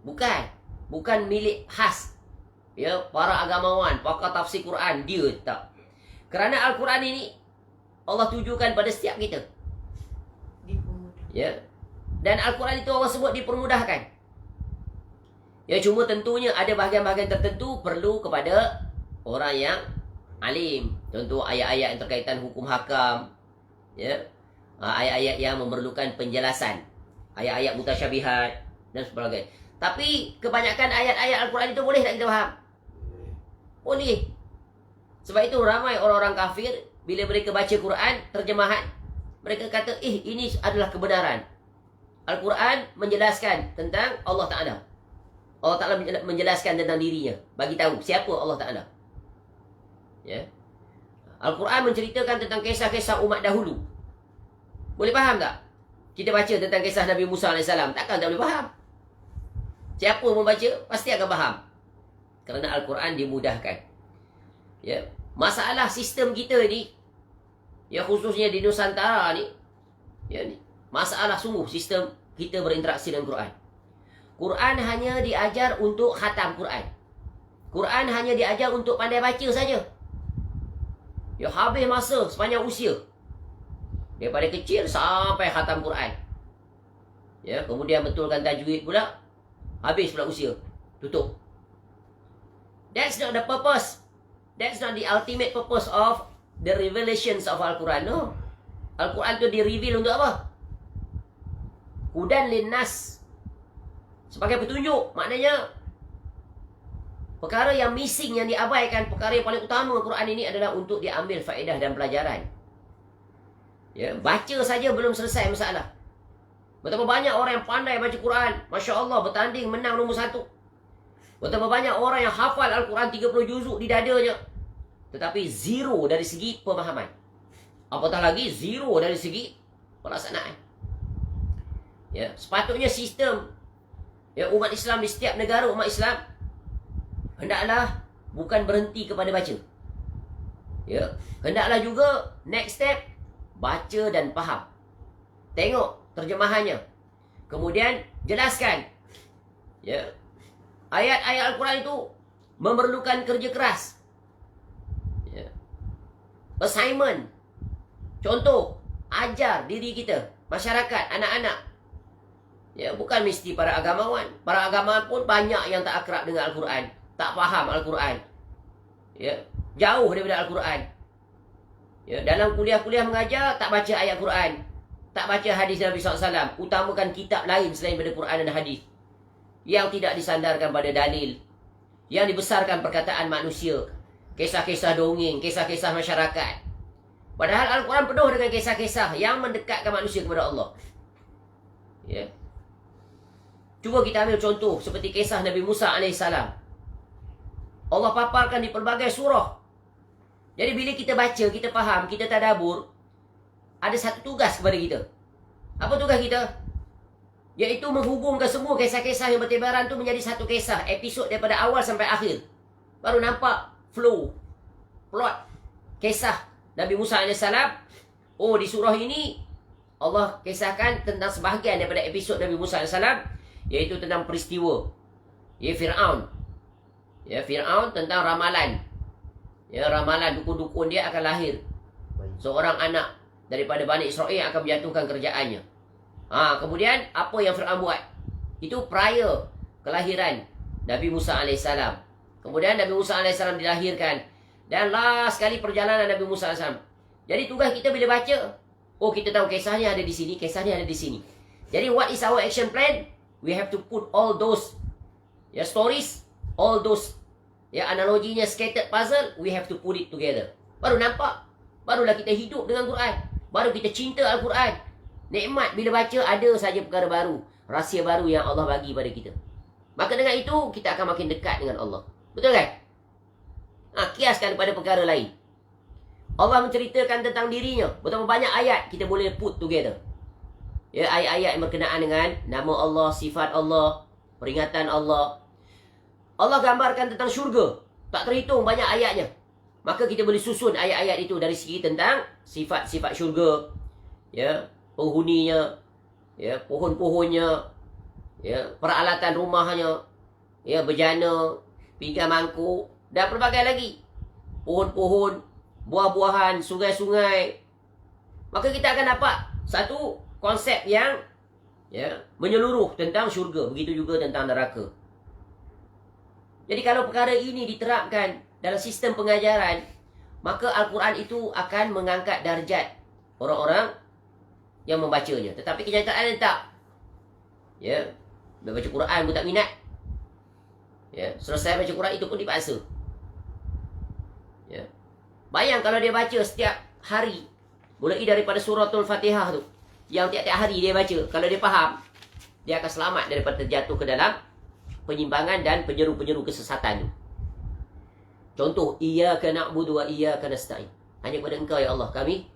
Bukan milik khas para agamawan, pakar tafsir Quran, dia tak. Kerana Al-Quran ini Allah tujukan pada setiap kita. Dan Al-Quran itu Allah sebut dipermudahkan. Cuma tentunya ada bahagian-bahagian tertentu perlu kepada orang yang alim. Contoh ayat-ayat yang terkaitan hukum hakam, ayat-ayat yang memerlukan penjelasan, ayat-ayat mutasyabihat dan sebagainya. Tapi kebanyakan ayat-ayat Al-Quran itu boleh tak kita faham? Boleh. Sebab itu ramai orang-orang kafir bila mereka baca Quran, terjemahan, mereka kata, ini adalah kebenaran. Al-Quran menjelaskan tentang Allah Ta'ala. Allah Ta'ala menjelaskan tentang dirinya, bagi tahu siapa Allah Ta'ala. Al-Quran menceritakan tentang kisah-kisah umat dahulu. Boleh faham tak? Kita baca tentang kisah Nabi Musa AS, takkan tak boleh faham? Siapa membaca, pasti akan faham. Kerana Al-Quran dimudahkan. Masalah sistem kita ni, khususnya di Nusantara ni, masalah sungguh sistem kita berinteraksi dengan Quran. Quran hanya diajar untuk khatam Quran. Quran hanya diajar untuk pandai baca saja. Habis masa sepanjang usia. Daripada kecil sampai khatam Quran. Kemudian betulkan tajwid pula. Habis pula usia. Tutup. That's not the purpose. That's not the ultimate purpose of the revelations of Al-Quran. No. Al-Quran tu di-reveal untuk apa? Hudan linnas. Sebagai petunjuk. Maknanya perkara yang missing, yang diabaikan, perkara yang paling utama Al-Quran ini adalah untuk diambil faedah dan pelajaran. Baca saja belum selesai masalah. Betapa banyak orang yang pandai baca Quran, Masya Allah, bertanding menang nombor 1. Betapa banyak orang yang hafal Al-Quran 30 juzuk di dadanya, tetapi zero dari segi pemahaman. Apatah lagi zero dari segi pelaksanaan. Sepatutnya sistem umat Islam di setiap negara umat Islam hendaklah bukan berhenti kepada baca. Hendaklah juga next step, baca dan faham. Tengok terjemahannya. Kemudian jelaskan. Ayat-ayat Al-Quran itu memerlukan kerja keras. Assignment. Contoh, ajar diri kita, masyarakat, anak-anak. Bukan mesti para agamawan. Para agamawan pun banyak yang tak akrab dengan Al-Quran, tak faham Al-Quran. Jauh daripada Al-Quran. Dalam kuliah-kuliah mengajar, tak baca ayat Quran, tak baca hadis Nabi SAW, utamakan kitab lain selain daripada Quran dan hadis. yang tidak disandarkan pada dalil, yang dibesarkan perkataan manusia, kisah-kisah dongeng, kisah-kisah masyarakat. Padahal Al-Quran penuh dengan kisah-kisah yang mendekatkan manusia kepada Allah. Ya. Cuba kita ambil contoh seperti kisah Nabi Musa AS. Allah paparkan di pelbagai surah. Jadi bila kita baca, kita faham, kita tadabbur, ada satu tugas kepada kita. Apa tugas kita? Iaitu menghubungkan semua kisah-kisah yang bertebaran tu menjadi satu kisah, episod daripada awal sampai akhir. Baru nampak flow, plot, kisah Nabi Musa AS. Oh, di surah ini Allah kisahkan tentang sebahagian daripada episod Nabi Musa AS, iaitu tentang peristiwa Fir'aun. Fir'aun tentang ramalan. Ramalan dukun-dukun dia akan lahir seorang anak daripada Bani Israel akan menjatuhkan kerjaannya. Kemudian apa yang Fir'aun buat? Itu prior kelahiran Nabi Musa AS. Kemudian Nabi Musa AS dilahirkan. Dan last sekali perjalanan Nabi Musa AS. Jadi tugas kita bila baca, oh kita tahu kisahnya ada di sini, kisahnya ada di sini. Jadi what is our action plan? We have to put all those stories, all those analoginya scattered puzzle, we have to put it together. Baru nampak. Barulah kita hidup dengan Quran. Baru kita cinta Al-Quran. Nikmat bila baca ada saja perkara baru, rahsia baru yang Allah bagi pada kita. Maka dengan itu kita akan makin dekat dengan Allah. Betul kan? Kiaskan pada perkara lain. Allah menceritakan tentang dirinya. Betapa banyak ayat kita boleh put together. Ayat-ayat yang berkenaan dengan nama Allah, sifat Allah, peringatan Allah. Allah gambarkan tentang syurga. Tak terhitung banyak ayatnya. Maka kita boleh susun ayat-ayat itu dari segi tentang sifat-sifat syurga, penghuninya, pohon-pohonnya, peralatan rumahnya, bejana, pinggan mangkuk dan pelbagai lagi. Pohon-pohon, buah-buahan, sungai-sungai. Maka kita akan dapat satu konsep yang menyeluruh tentang syurga. Begitu juga tentang neraka. Jadi kalau perkara ini diterapkan dalam sistem pengajaran, maka Al-Quran itu akan mengangkat darjat orang-orang yang membacanya. Tetapi kenyataan tak. Baca Quran pun tak minat. Selesai baca Quran itu pun dipaksa. Bayang kalau dia baca setiap hari, mulai daripada suratul Fatihah tu, yang tiap-tiap hari dia baca, kalau dia faham, dia akan selamat daripada terjatuh ke dalam penyimpangan dan penyeru-penyeru kesesatan tu. Contoh, iyyaka na'budu wa iyyaka nasta'in. Hanya kepada Engkau ya Allah kami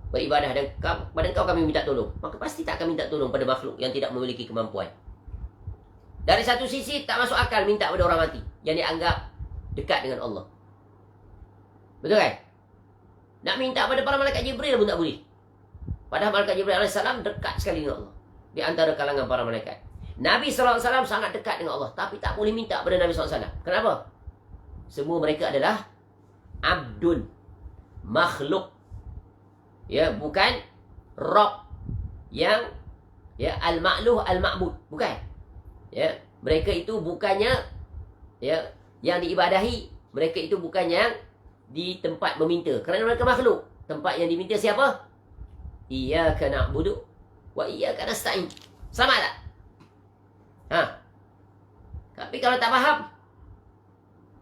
beribadah dan kepada Engkau kami minta tolong. Maka pasti tak akan minta tolong pada makhluk yang tidak memiliki kemampuan. Dari satu sisi tak masuk akal minta pada orang mati yang dianggap dekat dengan Allah. Betul kan? Nak minta pada para malaikat Jibril pun tak boleh. Padahal malaikat Jibril AS dekat sekali dengan Allah. Di antara kalangan para malaikat. Nabi SAW sangat dekat dengan Allah. Tapi tak boleh minta pada Nabi SAW. Kenapa? Semua mereka adalah abdun, makhluk. Bukan Rabb yang al-ma'luh al-ma'bud. Bukan. Mereka itu bukannya yang diibadahi. Mereka itu bukan yang di tempat meminta. Kerana mereka makhluk. Tempat yang diminta siapa? Iyyaka na'budu wa iyyaka nasta'in. Selamat tak? Tapi kalau tak faham,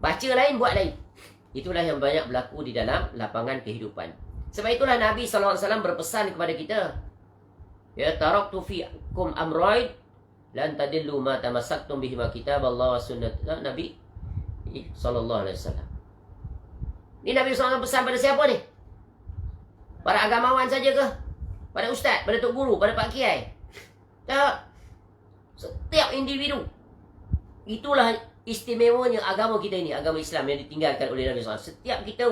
baca lain, buat lain. Itulah yang banyak berlaku di dalam lapangan kehidupan. Sebab itulah Nabi SAW berpesan kepada kita, taraktu fiikum amrayn lan tadillu ma tamassaktum bihima kitaballah wa sunnat Nabi SAW. Ini Nabi SAW pesan pada siapa ni? Para agamawan saja ke? Pada ustaz, pada tok guru, pada pak kiai? Tak. Setiap individu. Itulah istimewanya agama kita ini, agama Islam yang ditinggalkan oleh Nabi SAW. Setiap kita,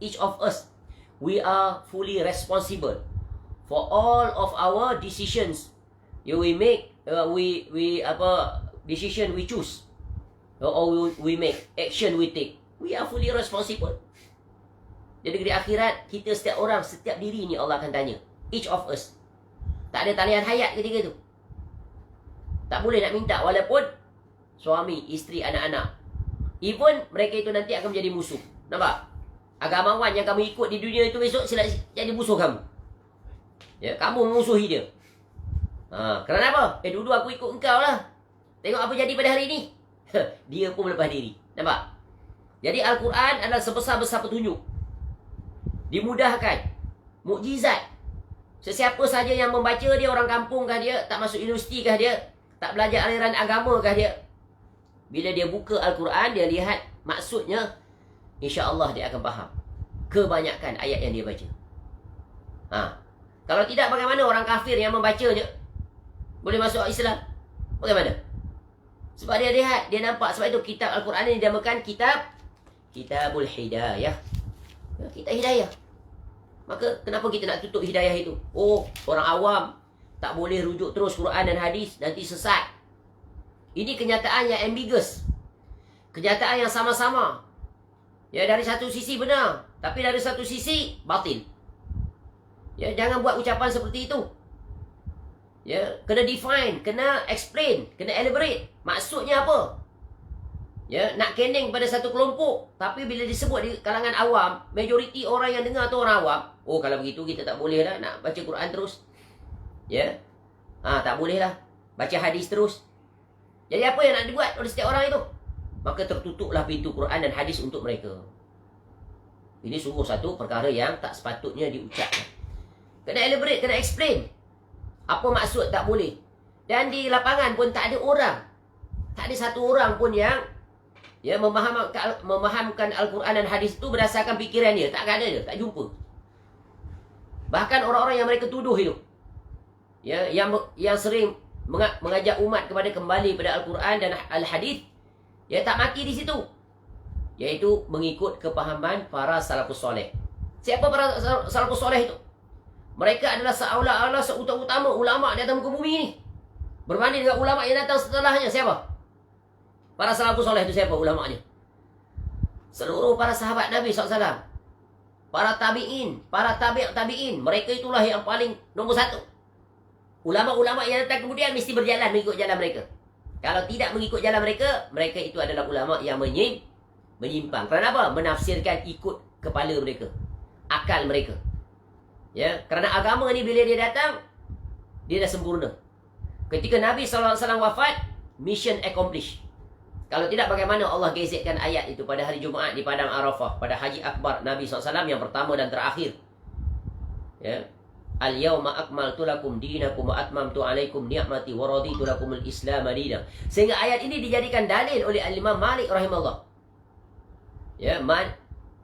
each of us, we are fully responsible for all of our decisions. We make, decision we choose, or we make, action we take. We are fully responsible. Jadi di akhirat, kita setiap orang, setiap diri ni Allah akan tanya. Each of us. Tak ada talian hayat ketika itu. Tak boleh nak minta walaupun suami, isteri, anak-anak. Even mereka itu nanti akan menjadi musuh. Nampak? Agamawan yang kamu ikut di dunia itu besok sila jadi musuh kamu. Kamu memusuhi dia. Kerana apa? Dulu aku ikut engkau lah. Tengok apa jadi pada hari ini. Dia pun melepas diri. Nampak? Jadi Al-Quran adalah sebesar-besar petunjuk. Dimudahkan. Mukjizat. Sesiapa saja yang membaca dia, orang kampung kah dia, tak masuk universiti kah dia, tak belajar aliran agama kah dia, bila dia buka Al-Quran, dia lihat maksudnya, insya-Allah dia akan faham kebanyakan ayat yang dia baca. Kalau tidak, bagaimana orang kafir yang membacanya boleh masuk Islam? Bagaimana? Sebab dia lihat, dia nampak. Sebab itu kitab Al-Quran ini dinamakan Kitabul Hidayah. Kitab Hidayah. Maka kenapa kita nak tutup hidayah itu? Oh, orang awam tak boleh rujuk terus Quran dan hadis, nanti sesat. Ini kenyataan yang ambiguous. Kenyataan yang sama-sama. Ya, dari satu sisi benar, tapi dari satu sisi batil. Ya, jangan buat ucapan seperti itu. Ya, kena define, kena explain, kena elaborate. Maksudnya apa? Ya, nak kendeng pada satu kelompok, tapi bila disebut di kalangan awam, majoriti orang yang dengar tu orang awam. Oh, kalau begitu kita tak boleh lah nak baca Quran terus. Ya. Tak boleh lah baca hadis terus. Jadi apa yang nak dibuat oleh setiap orang itu? Maka tertutuplah pintu Quran dan hadis untuk mereka. Ini sungguh satu perkara yang tak sepatutnya diucapkan. Kena elaborate, kena explain. Apa maksud tak boleh. Dan di lapangan pun tak ada orang. Tak ada satu orang pun yang memahamkan Al-Quran dan hadis itu berdasarkan fikiran dia. Tak ada dia, tak jumpa. Bahkan orang-orang yang mereka tuduh itu, ya, yang sering mengajak umat kepada kembali pada Al-Quran dan Al-Hadis, ya, tak maki di situ. Iaitu mengikut kepahaman para salafus soleh. Siapa para salafus soleh itu? Mereka adalah seolah-olah seutama-utama ulama di atas muka bumi ini. Berbanding dengan ulama yang datang setelahnya. Siapa? Para salafus soleh itu siapa ulamanya? Seluruh para sahabat Nabi SAW. Para tabi'in, para tabi'in. Mereka itulah yang paling nombor satu. Ulama-ulama yang datang kemudian mesti berjalan mengikut jalan mereka. Kalau tidak mengikut jalan mereka, mereka itu adalah ulama yang menyimpang. Kerana apa? Menafsirkan ikut kepala mereka, akal mereka. Ya, kerana agama ni bila dia datang, dia dah sempurna. Ketika Nabi SAW wafat, mission accomplished. Kalau tidak, bagaimana Allah gezetkan ayat itu pada hari Jumaat di Padang Arafah, pada Haji Akbar Nabi SAW yang pertama dan terakhir. Ya. Al-yawma akmaltu lakum dinakum wa atmamtu alaikum ni'mati wa raditu lakumul Islam madina. Sehingga ayat ini dijadikan dalil oleh Al-Imam Malik rahimahullah. Ya, man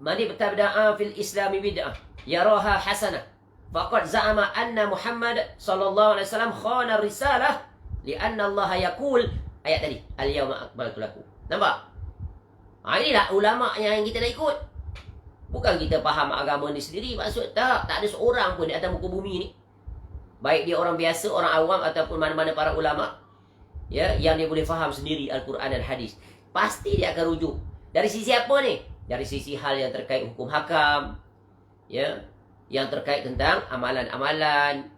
ibtada'a fil Islami bid'ah yaraha hasanah faqad za'ama anna Muhammad sallallahu alaihi wasallam khana risalah li'anna Allah yaqul. Ayat tadi, al-yawma akmaltu lakum. Nampak? Inilah ulama yang kita nak ikut. Bukan kita faham agama ni sendiri. Maksud tak ada seorang pun di atas muka bumi ni, baik dia orang biasa, orang awam ataupun mana-mana para ulama, ya, yang dia boleh faham sendiri Al-Quran dan hadis. Pasti dia akan rujuk. Dari sisi apa ni? Dari sisi hal yang terkait hukum hakam, ya, yang terkait tentang amalan-amalan.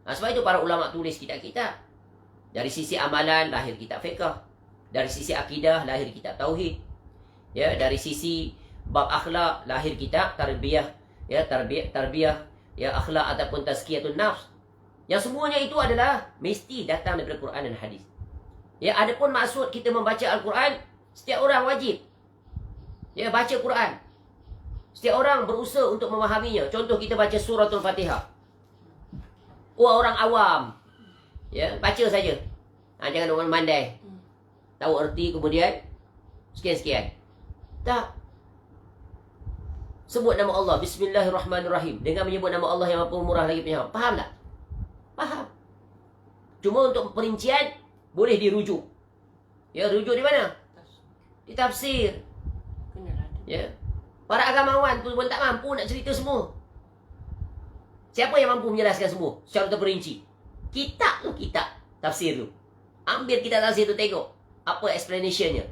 Sebab itu para ulama tulis kitab-kitab. Dari sisi amalan lahir kitab fiqh, dari sisi akidah lahir kitab tauhid, ya, dari sisi bab akhlak lahir kitab tarbiyah, ya, tarbiyah, ya, akhlak ataupun tazkiyatun nafs. Yang semuanya itu adalah mesti datang daripada Quran dan hadis. Ya, adapun maksud kita membaca Al-Quran, setiap orang wajib, ya, baca Quran. Setiap orang berusaha untuk memahaminya. Contoh kita baca suratul Fatihah. Orang awam, ya, baca saja. Jangan orang mandai. Tahu erti kemudian sekian-sekian. Tak. Sebut nama Allah, Bismillahirrahmanirrahim. Dengan menyebut nama Allah yang Maha Pemurah lagi Penyayang. Faham tak? Faham. Cuma untuk perincian boleh dirujuk. Ya, rujuk di mana? Di tafsir. Ya. Para agamawan pun tak mampu nak cerita semua. Siapa yang mampu menjelaskan semua secara terperinci? Kitab tu, kitab tafsir tu. Ambil kitab tafsir tu, tengok apa explanationnya.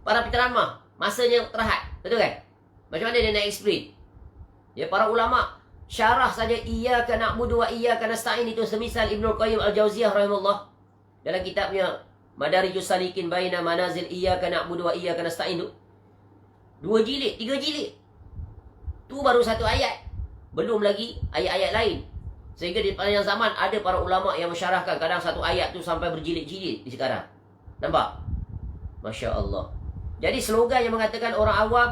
Para penceramah, masanya terhad. Betul kan? Macam mana dia nak explain? Ya, para ulama syarah saja iyyaka na'budu wa iyyaka nasta'in itu semisal Ibnu Qayyim Al-Jauziyah rahimahullah dalam kitabnya Madarijus Salikin Baina Manazil Iyyaka na'budu wa iyyaka nasta'in tu. 2 jilid, 3 jilid. Tu baru satu ayat. Belum lagi ayat-ayat lain. Sehingga di panjang zaman ada para ulama yang mensyarahkan kadang satu ayat tu sampai berjilid-jilid di sekarang. Nampak? Masya Allah. Jadi slogan yang mengatakan orang awam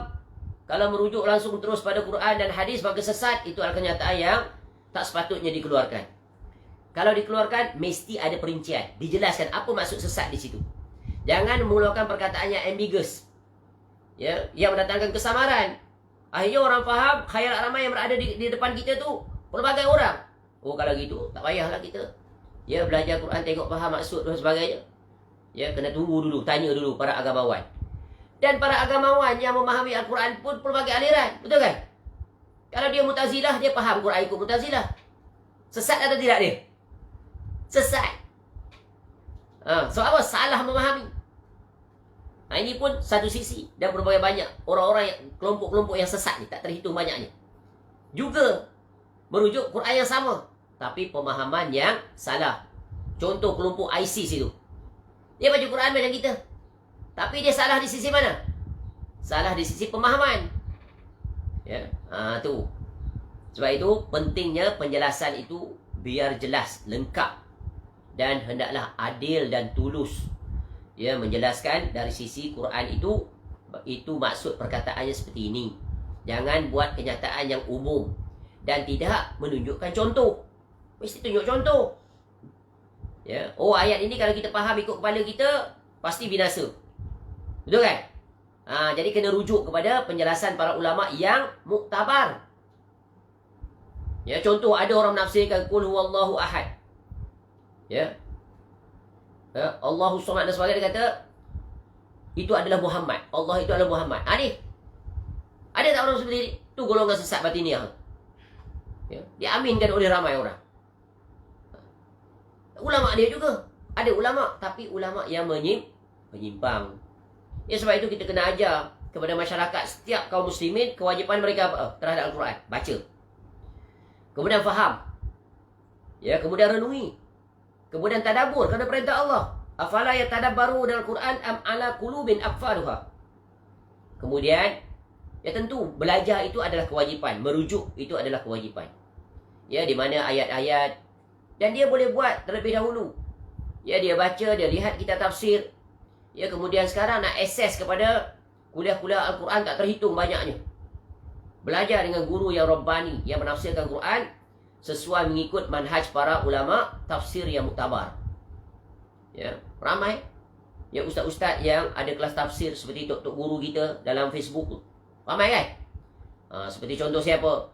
kalau merujuk langsung terus pada Quran dan hadis maka sesat, itu adalah kenyataan yang tak sepatutnya dikeluarkan. Kalau dikeluarkan, mesti ada perincian. Dijelaskan apa maksud sesat di situ. Jangan mengeluarkan perkataan yang ambiguous, ya, yang mendatangkan kesamaran. Akhirnya orang faham, khayal ramai yang berada di depan kita tu pelbagai orang. Oh, kalau gitu, tak payahlah kita, ya, belajar Quran, tengok faham maksud dan sebagainya. Ya, kena tunggu dulu, tanya dulu para agamawan. Dan para agamawan yang memahami Al-Quran pun pelbagai aliran. Betul kan? Kalau dia Mu'tazilah, dia faham Quran ikut Mu'tazilah. Sesat atau tidak dia? Sesat. Sebab apa? Salah memahami. Ini pun satu sisi. Dan berbagai banyak orang-orang, kelompok-kelompok yang sesat ni, tak terhitung banyaknya, juga merujuk Quran yang sama, tapi pemahaman yang salah. Contoh kelompok ISIS itu. Dia baca Quran macam kita, tapi dia salah di sisi mana? Salah di sisi pemahaman. Ya, tu. Sebab itu pentingnya penjelasan itu biar jelas, lengkap, dan hendaklah adil dan tulus. Ya, menjelaskan dari sisi Quran itu maksud perkataannya seperti ini. Jangan buat kenyataan yang umum dan tidak menunjukkan contoh. Mesti tunjuk contoh. Ya, oh, ayat ini kalau kita faham ikut kepala kita pasti binasa. Betul kan? Jadi kena rujuk kepada penjelasan para ulama yang muktabar. Ya, contoh ada orang menafsirkan qul huwallahu ahad. Ya. Allahu samad dan sebagainya, dia kata itu adalah Muhammad. Allah itu adalah Muhammad. Ni. Ada tak orang seperti ini? Tu golongan sesat batiniah. Ya, diaminkan oleh ramai orang. Ulama dia juga. Ada ulama, tapi ulama yang menyimpang. Ya, sebab itu kita kena ajar kepada masyarakat, setiap kaum muslimin, kewajipan mereka apa? Terhadap Al-Quran. Baca. Kemudian faham. Ya, kemudian renungi. Kemudian tadabbur kerana perintah Allah. Afala yatadabbaru dalam Quran am ala qulubin aqfaluha. Kemudian, ya tentu belajar itu adalah kewajipan, merujuk itu adalah kewajipan. Ya, di mana ayat-ayat, dan dia boleh buat terlebih dahulu. Ya, dia baca, dia lihat kitab tafsir. Ya, kemudian sekarang nak akses kepada kuliah-kuliah Al-Quran tak terhitung banyaknya. Belajar dengan guru yang Rabbani, yang menafsirkan Quran sesuai mengikut manhaj para ulama tafsir yang muktabar. Ya, ramai ya ustaz-ustaz yang ada kelas tafsir seperti tok guru kita dalam Facebook tu. Ramai kan? Seperti contoh siapa?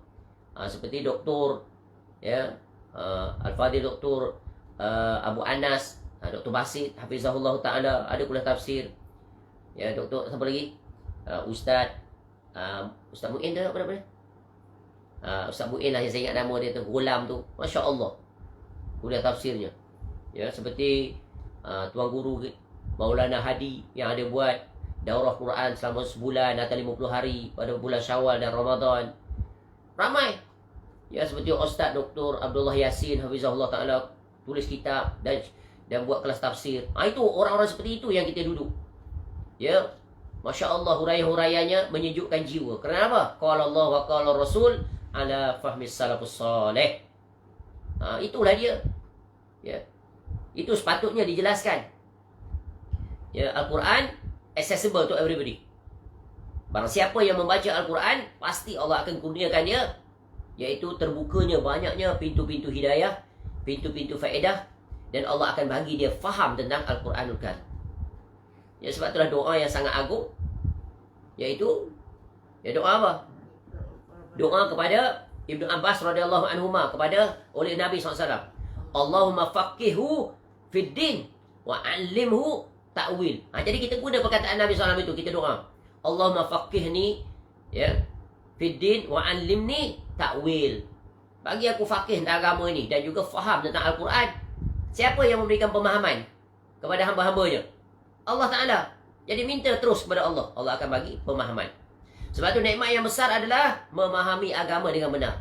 Seperti Doktor, ya, Al-Fadhil Doktor Abu Anas, Doktor Basit Hafizahullah Ta'ala, ada kuliah tafsir. Ya, Doktor siapa lagi? Ustaz Mu'in tu apa nama dia? Ustaz Mu'in lah yang saya ingat nama dia tu, Ghulam tu. Masya Allah, kuliah tafsirnya. Ya, seperti Tuan Guru Maulana Hadi yang ada buat daurah Quran selama sebulan atau 50 hari pada bulan Syawal dan Ramadan. Ramai. Ya, seperti Ustaz Dr. Abdullah Yasin Hafizahullah Ta'ala tulis kitab dan buat kelas tafsir. Itu orang-orang seperti itu yang kita duduk. Ya, Masya Allah, huraian-huraiannya menyejukkan jiwa. Kenapa? Qala Allah wa qala Rasul ala fahmis salafus salih. Itulah dia. Ya. Itu sepatutnya dijelaskan. Ya, Al-Quran accessible to everybody. Barang siapa yang membaca Al-Quran, pasti Allah akan kurniakan dia, iaitu terbukanya banyaknya pintu-pintu hidayah, pintu-pintu faedah, dan Allah akan bagi dia faham tentang Al-Quranul Karim. Ya, sebab itulah doa yang sangat agung, iaitu ya doa apa? Doa kepada Ibnu Abbas radhiyallahu anhuma oleh Nabi SAW. Allahumma faqihhu fid din wa 'allimhu ta'wil. Jadi kita guna perkataan Nabi SAW itu, kita doa. Allahumma faqihni ya fid din wa 'allimni ta'wil. Bagi aku faqih tentang agama ini dan juga faham tentang Al-Quran. Siapa yang memberikan pemahaman kepada hamba-hambanya? Allah Ta'ala. Jadi minta terus kepada Allah. Allah akan bagi pemahaman. Sebab itu nikmat yang besar adalah memahami agama dengan benar.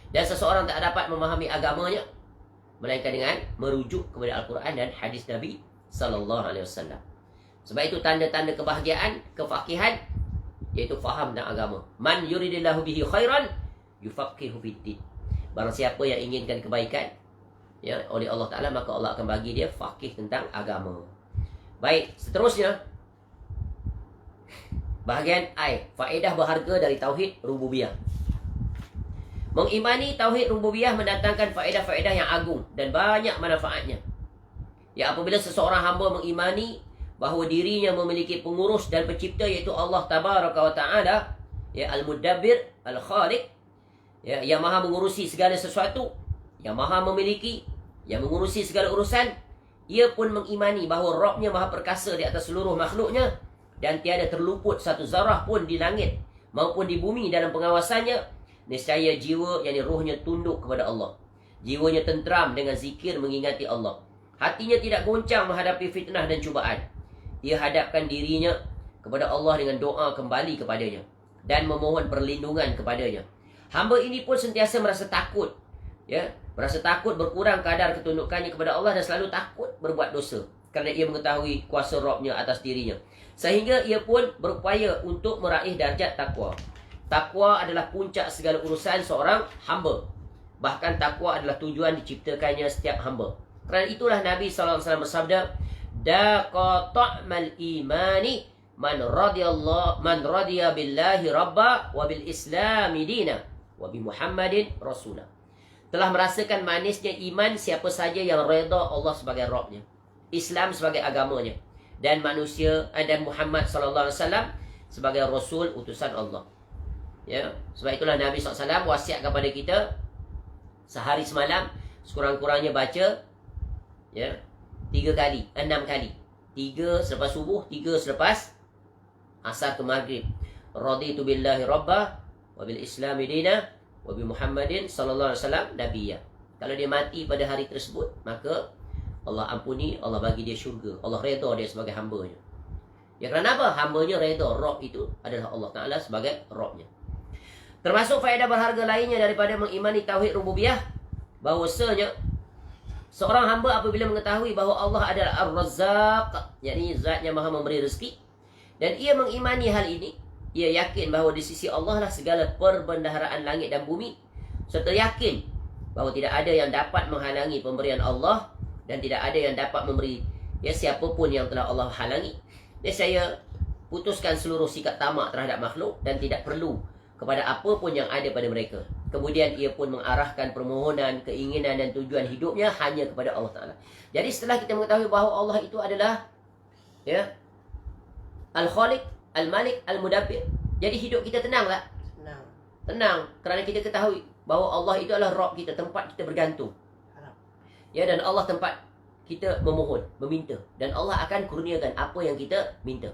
Dan seseorang tak dapat memahami agamanya melainkan dengan merujuk kepada Al-Quran dan hadis Nabi sallallahu alaihi wasallam. Sebab itu tanda-tanda kebahagiaan, kefakihan, iaitu faham tentang agama. Man yuridillahu bihi khairan yufaqihu fiddin. Barang siapa yang inginkan kebaikan ya oleh Allah Ta'ala, maka Allah akan bagi dia faqih tentang agama. Baik, seterusnya bahagian I, faedah berharga dari tauhid rububiyah. Mengimani tauhid rububiyah mendatangkan faedah-faedah yang agung dan banyak manfaatnya. Ya, apabila seseorang hamba mengimani bahawa dirinya memiliki pengurus dan pencipta, iaitu Allah Tabaraka wa Ta'ala, ya, Al-Mudabbir, Al-Khaliq, ya, yang maha mengurusi segala sesuatu, yang maha memiliki, yang mengurusi segala urusan, ia pun mengimani bahawa Rabbnya maha perkasa di atas seluruh makhluknya dan tiada terluput satu zarah pun di langit maupun di bumi dalam pengawasannya. Nescaya jiwa, yakni ruhnya, tunduk kepada Allah. Jiwanya tenteram dengan zikir mengingati Allah. Hatinya tidak goncang menghadapi fitnah dan cubaan. Ia hadapkan dirinya kepada Allah dengan doa kembali kepadanya dan memohon perlindungan kepadanya. Hamba ini pun sentiasa merasa takut, ya, merasa takut berkurang kadar ketundukannya kepada Allah dan selalu takut berbuat dosa kerana ia mengetahui kuasa Rabbnya atas dirinya. Sehingga ia pun berupaya untuk meraih darjat takwa. Takwa adalah puncak segala urusan seorang hamba. Bahkan takwa adalah tujuan diciptakannya setiap hamba. Kerana itulah Nabi SAW bersabda, "Daqa ta'mal imani man radiya billahi rabba wa bil islami dina wa bi Muhammadin rasulah." Telah merasakan manisnya iman siapa saja yang redha Allah sebagai Rabbnya, Islam sebagai agamanya, dan manusia dan Muhammad SAW sebagai Rasul utusan Allah. Ya, sebab itulah Nabi SAW wasiat kepada kita sehari semalam sekurang-kurangnya baca, ya, 3 kali, 6 kali. 3 selepas subuh, 3 selepas asar ke maghrib. Raditu billahi rabba wa bil islami dina wa bi Muhammadin sallallahu alaihi wasallam nabiyya. Kalau dia mati pada hari tersebut, maka Allah ampuni, Allah bagi dia syurga. Allah redha dia sebagai hamba-Nya. Ya, kerana apa? Hamba-Nya redha, Rabb itu adalah Allah Ta'ala sebagai Rabb-Nya. Termasuk faedah berharga lainnya daripada mengimani tauhid rububiyah, bahawasanya seorang hamba apabila mengetahui bahawa Allah adalah Ar-Razzaq, yakni zat yang maha memberi rezeki, dan ia mengimani hal ini, ia yakin bahawa di sisi Allah lah segala perbendaharaan langit dan bumi, serta yakin bahawa tidak ada yang dapat menghalangi pemberian Allah dan tidak ada yang dapat memberi, ya, siapapun yang telah Allah halangi. Saya putuskan seluruh sikap tamak terhadap makhluk dan tidak perlu kepada apa pun yang ada pada mereka. Kemudian ia pun mengarahkan permohonan, keinginan dan tujuan hidupnya hanya kepada Allah Ta'ala. Jadi setelah kita mengetahui bahawa Allah itu adalah, ya, Al-Khaliq, Al-Malik, Al-Mudabbir, jadi hidup kita tenang tak? Tenang. Kerana kita ketahui bahawa Allah itu adalah Rabb kita, tempat kita bergantung. Ya, dan Allah tempat kita memohon, meminta, dan Allah akan kurniakan apa yang kita minta.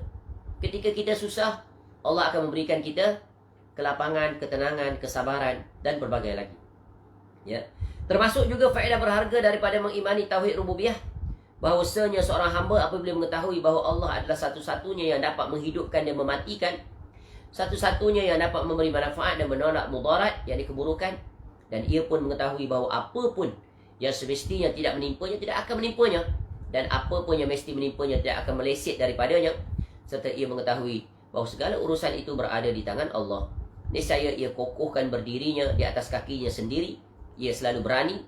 Ketika kita susah, Allah akan memberikan kita kelapangan, ketenangan, kesabaran dan berbagai lagi. Ya. Termasuk juga faedah berharga daripada mengimani tauhid rububiyah, bahawasanya seorang hamba apabila mengetahui bahawa Allah adalah satu-satunya yang dapat menghidupkan dan mematikan, satu-satunya yang dapat memberi manfaat dan menolak mudarat, yakni keburukan, dan ia pun mengetahui bahawa apa pun yang semestinya tidak menimpanya tidak akan menimpanya, dan apa pun yang mesti menimpanya tidak akan meleset daripadanya, serta ia mengetahui bahawa segala urusan itu berada di tangan Allah. Nescaya ia kokohkan berdirinya di atas kakinya sendiri. Ia selalu berani.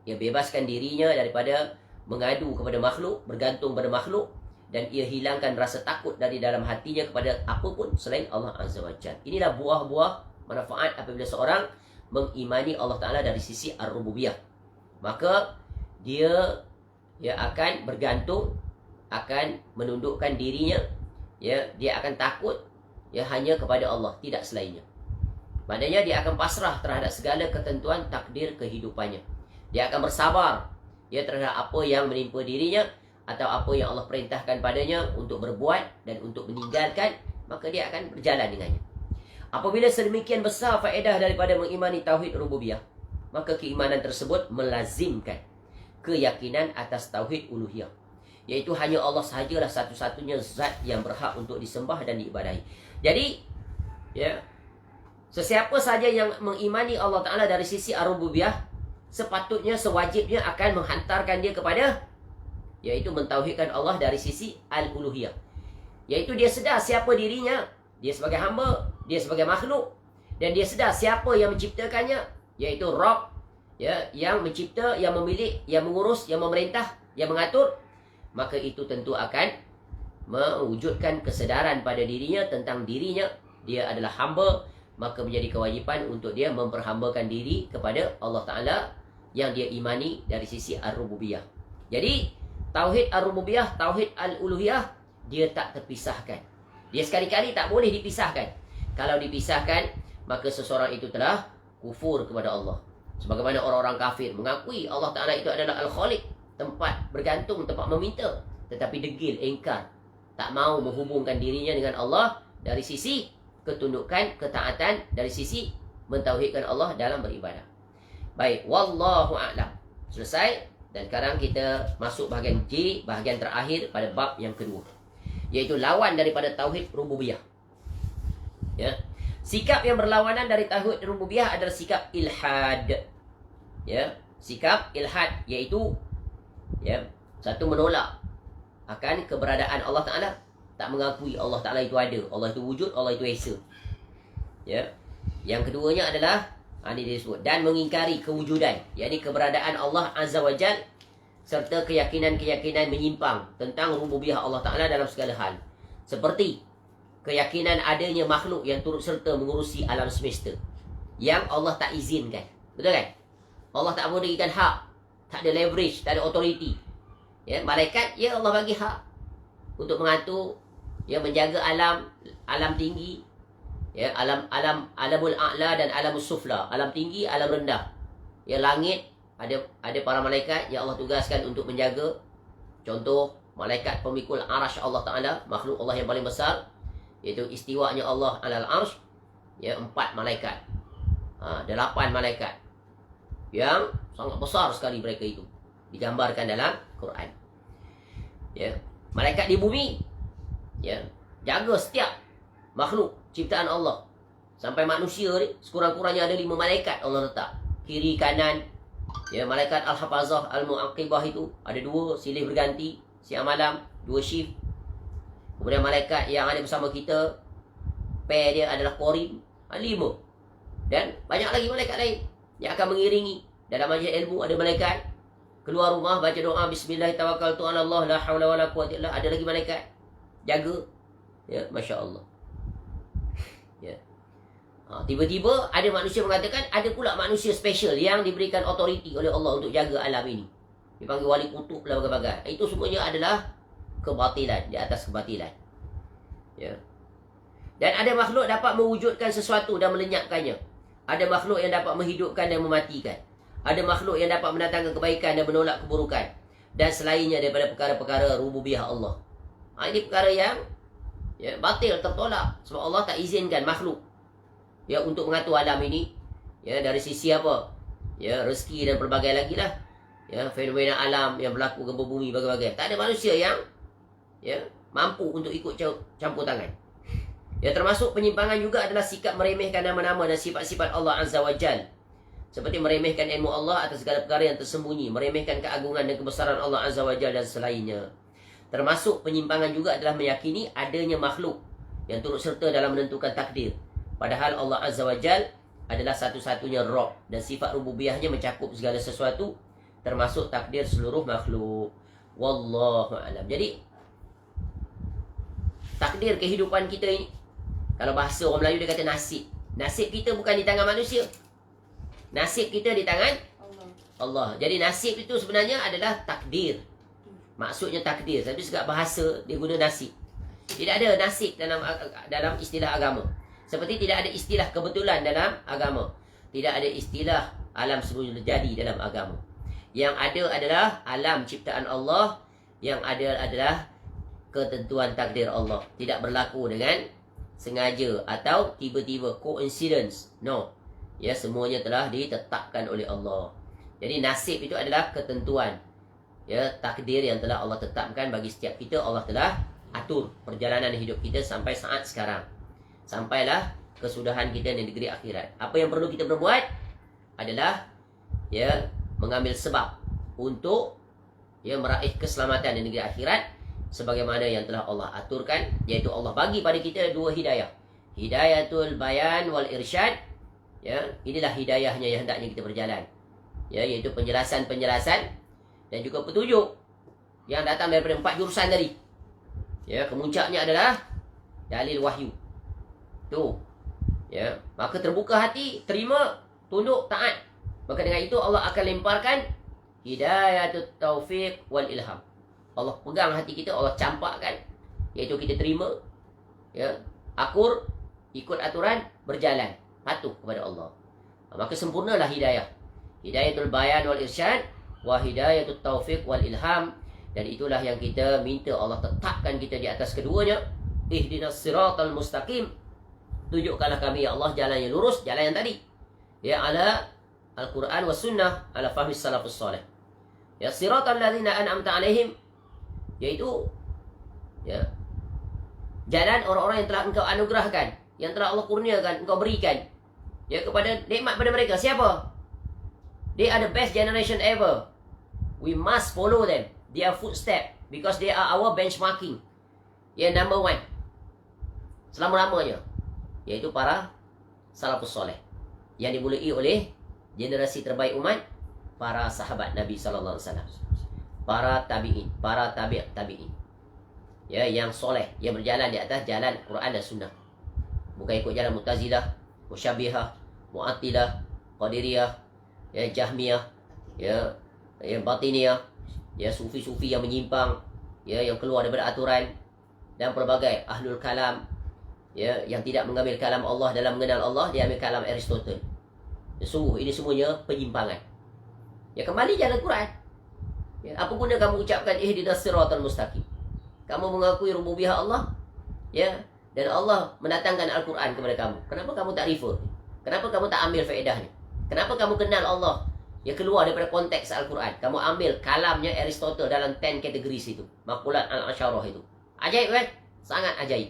Ia bebaskan dirinya daripada mengadu kepada makhluk, bergantung pada makhluk, dan ia hilangkan rasa takut dari dalam hatinya kepada apapun selain Allah Azza wa Jalla. Inilah buah-buah manfaat apabila seorang mengimani Allah Ta'ala dari sisi Ar-Rububiyah. Maka dia akan bergantung, akan menundukkan dirinya, ya, dia akan takut, ya, hanya kepada Allah, tidak selainnya. Maknanya dia akan pasrah terhadap segala ketentuan takdir kehidupannya. Dia akan bersabar, ya, terhadap apa yang menimpa dirinya atau apa yang Allah perintahkan padanya untuk berbuat dan untuk meninggalkan, maka dia akan berjalan dengannya. Apabila sedemikian besar faedah daripada mengimani tauhid rububiyah, maka keimanan tersebut melazimkan keyakinan atas tauhid uluhiyah, iaitu hanya Allah sahajalah satu-satunya zat yang berhak untuk disembah dan diibadahi. Jadi, ya, sesiapa saja yang mengimani Allah Ta'ala dari sisi Ar-Rububiyah, sepatutnya, sewajibnya akan menghantarkan dia kepada, yaitu mentauhidkan Allah dari sisi Al-Uluhiyah, yaitu dia sedar siapa dirinya, dia sebagai hamba, dia sebagai makhluk, dan dia sedar siapa yang menciptakannya, yaitu Rabb, ya, yang mencipta, yang memilik, yang mengurus, yang memerintah, yang mengatur. Maka itu tentu akan mewujudkan kesedaran pada dirinya tentang dirinya dia adalah hamba, maka menjadi kewajipan untuk dia memperhambakan diri kepada Allah Ta'ala yang dia imani dari sisi ar-rububiyah. Jadi tauhid ar-rububiyah, tauhid al-uluhiyah, dia tak terpisahkan. Dia sekali-kali tak boleh dipisahkan. Kalau dipisahkan, maka seseorang itu telah kufur kepada Allah. Sebagaimana orang-orang kafir mengakui Allah Ta'ala itu adalah al-khaliq, tempat bergantung, tempat meminta, tetapi degil, engkar, tak mau menghubungkan dirinya dengan Allah dari sisi ketundukan, ketaatan, dari sisi mentauhidkan Allah dalam beribadah. Baik, wallahu a'lam. Selesai. Dan sekarang kita masuk bahagian J, bahagian terakhir pada bab yang kedua, iaitu lawan daripada tauhid rububiyah. Ya. Sikap yang berlawanan dari tauhid rububiyah adalah sikap ilhad. Ya, sikap ilhad iaitu satu menolak akan keberadaan Allah Ta'ala, tak mengakui Allah Ta'ala itu ada, Allah itu wujud, Allah itu esa. Ya. Yang keduanya adalah ini disebut dan mengingkari kewujudan, yakni keberadaan Allah Azza wa Jal, serta keyakinan-keyakinan menyimpang tentang rububiyah Allah Ta'ala dalam segala hal, seperti keyakinan adanya makhluk yang turut serta mengurusi alam semesta yang Allah tak izinkan. Betul kan? Allah tak berikan hak, tak ada leverage, tak ada authority. Ya, malaikat ya Allah bagi hak untuk mengatur, ya, menjaga alam tinggi, ya, alamul a'la dan alamul sufla, alam tinggi, alam rendah. Ya, langit ada para malaikat yang Allah tugaskan untuk menjaga. Contoh malaikat pemikul arasy Allah Ta'ala, makhluk Allah yang paling besar, iaitu istiwanya Allah alal arsh. Ya, 4 malaikat, 8 malaikat yang sangat besar sekali mereka itu, digambarkan dalam Quran. Ya, malaikat di bumi, ya, jaga setiap makhluk ciptaan Allah. Sampai manusia ni sekurang-kurangnya ada 5 malaikat Allah letak kiri kanan. Ya, malaikat al-hafazah al-mu'aqibah itu ada 2, silih berganti siang malam, 2 shift. Kemudian malaikat yang ada bersama kita, pair dia adalah qarin, 5. Dan banyak lagi malaikat lain yang akan mengiringi. Dalam majlis ilmu ada malaikat, keluar rumah baca doa bismillah tawakkaltu 'ala Allah la haula wala quwwata illa, ada lagi malaikat jaga. Ya, masya-Allah. Ya. Tiba-tiba ada manusia mengatakan ada pula manusia special yang diberikan authority oleh Allah untuk jaga alam ini. Dipanggil wali kutub lah, bagai-bagai. Itu semuanya adalah kebatilan, di atas kebatilan. Ya. Dan ada makhluk dapat mewujudkan sesuatu dan melenyapkannya. Ada makhluk yang dapat menghidupkan dan mematikan. Ada makhluk yang dapat mendatangkan kebaikan dan menolak keburukan. Dan selainnya daripada perkara-perkara rububiyah Allah. Ini perkara yang batil, tertolak. Sebab Allah tak izinkan makhluk untuk mengatur alam ini. Ya, dari sisi apa? Ya, rezeki dan pelbagai lagi lah. Ya, fenomena alam yang berlaku, gempa bumi, bagai-bagai. Tak ada manusia yang mampu untuk ikut campur tangan. Ya, termasuk penyimpangan juga adalah sikap meremehkan nama-nama dan sifat-sifat Allah Azza wa Jal. Seperti meremehkan ilmu Allah atas segala perkara yang tersembunyi, meremehkan keagungan dan kebesaran Allah Azza wa Jal dan selainnya. Termasuk penyimpangan juga adalah meyakini adanya makhluk yang turut serta dalam menentukan takdir. Padahal Allah Azza wa Jal adalah satu-satunya Rabb dan sifat rububiyahnya mencakup segala sesuatu, termasuk takdir seluruh makhluk. Wallahu a'lam. Jadi takdir kehidupan kita ini, kalau bahasa orang Melayu dia kata nasib. Nasib kita bukan di tangan manusia. Nasib kita di tangan Allah. Jadi nasib itu sebenarnya adalah takdir. Maksudnya takdir. Tapi segala bahasa dia guna nasib. Tidak ada nasib dalam istilah agama. Seperti tidak ada istilah kebetulan dalam agama. Tidak ada istilah alam semula jadi dalam agama. Yang ada adalah alam ciptaan Allah. Yang ada adalah ketentuan takdir Allah. Tidak berlaku dengan sengaja atau tiba-tiba, coincidence. No. Ya, semuanya telah ditetapkan oleh Allah. Jadi nasib itu adalah ketentuan, ya, takdir yang telah Allah tetapkan bagi setiap kita. Allah telah atur perjalanan hidup kita sampai saat sekarang. Sampailah kesudahan kita di negeri akhirat. Apa yang perlu kita berbuat adalah mengambil sebab untuk meraih keselamatan di negeri akhirat sebagaimana yang telah Allah aturkan, iaitu Allah bagi pada kita 2 hidayah. Hidayatul bayan wal irsyad. Ya, inilah hidayahnya yang hendaknya kita berjalan. Ya, iaitu penjelasan-penjelasan dan juga petunjuk yang datang daripada 4 jurusan tadi. Ya, kemuncaknya adalah dalil wahyu. Tu. Ya, maka terbuka hati, terima, tunduk, taat. Maka dengan itu Allah akan lemparkan hidayatut taufiq wal ilham. Allah pegang hati kita, Allah campakkan, iaitu kita terima, ya, akur, ikut aturan, berjalan, patuh kepada Allah. Maka sempurnalah hidayah. Hidayatul bayan wal irsyad wa hidayatut taufiq wal ilham. Dan itulah yang kita minta Allah tetapkan kita di atas keduanya. Ihdinas siratal mustaqim. Tunjukkanlah kami ya Allah jalan yang lurus, jalan yang tadi. Ya ala Al-Quran wa sunnah ala fahmi salafus salih. Ya siratal ladzina an'amta alaihim, yaitu ya jalan orang-orang yang telah engkau anugerahkan, yang telah Allah kurniakan, engkau berikan ya kepada nikmat pada mereka. Siapa? They are the best generation ever. We must follow them, their footstep, because they are our benchmarking. Ya, number one selama-lamanya, yaitu para salafus soleh yang dimulai oleh generasi terbaik umat, para sahabat Nabi sallallahu alaihi wasallam, para tabi'in, para tabi'in. Ya, yang soleh, yang berjalan di atas jalan Quran dan Sunnah. Bukan ikut jalan Mu'tazilah, Musyabihah, Mu'attilah, Qadiriyah, ya Jahmiyah, ya Batiniyah, ya sufi-sufi yang menyimpang, ya yang keluar daripada aturan, dan pelbagai ahlul kalam, ya yang tidak mengambil kalam Allah dalam mengenal Allah, dia ambil kalam Aristotle. Ya, sungguh ini semuanya penyimpangan. Ya kembali jalan Quran. Ya, apa guna kamu ucapkan ihdinas siratal mustaqim? Kamu mengakui rububiyah Allah, ya, dan Allah mendatangkan Al-Quran kepada kamu. Kenapa kamu tak refer? Kenapa kamu tak ambil faedahnya? Kenapa kamu kenal Allah? Ya keluar daripada konteks Al-Quran. Kamu ambil kalamnya Aristotle dalam 10 categories itu. Maqulat al-Asyarah itu. Ajaib kan? Sangat ajaib.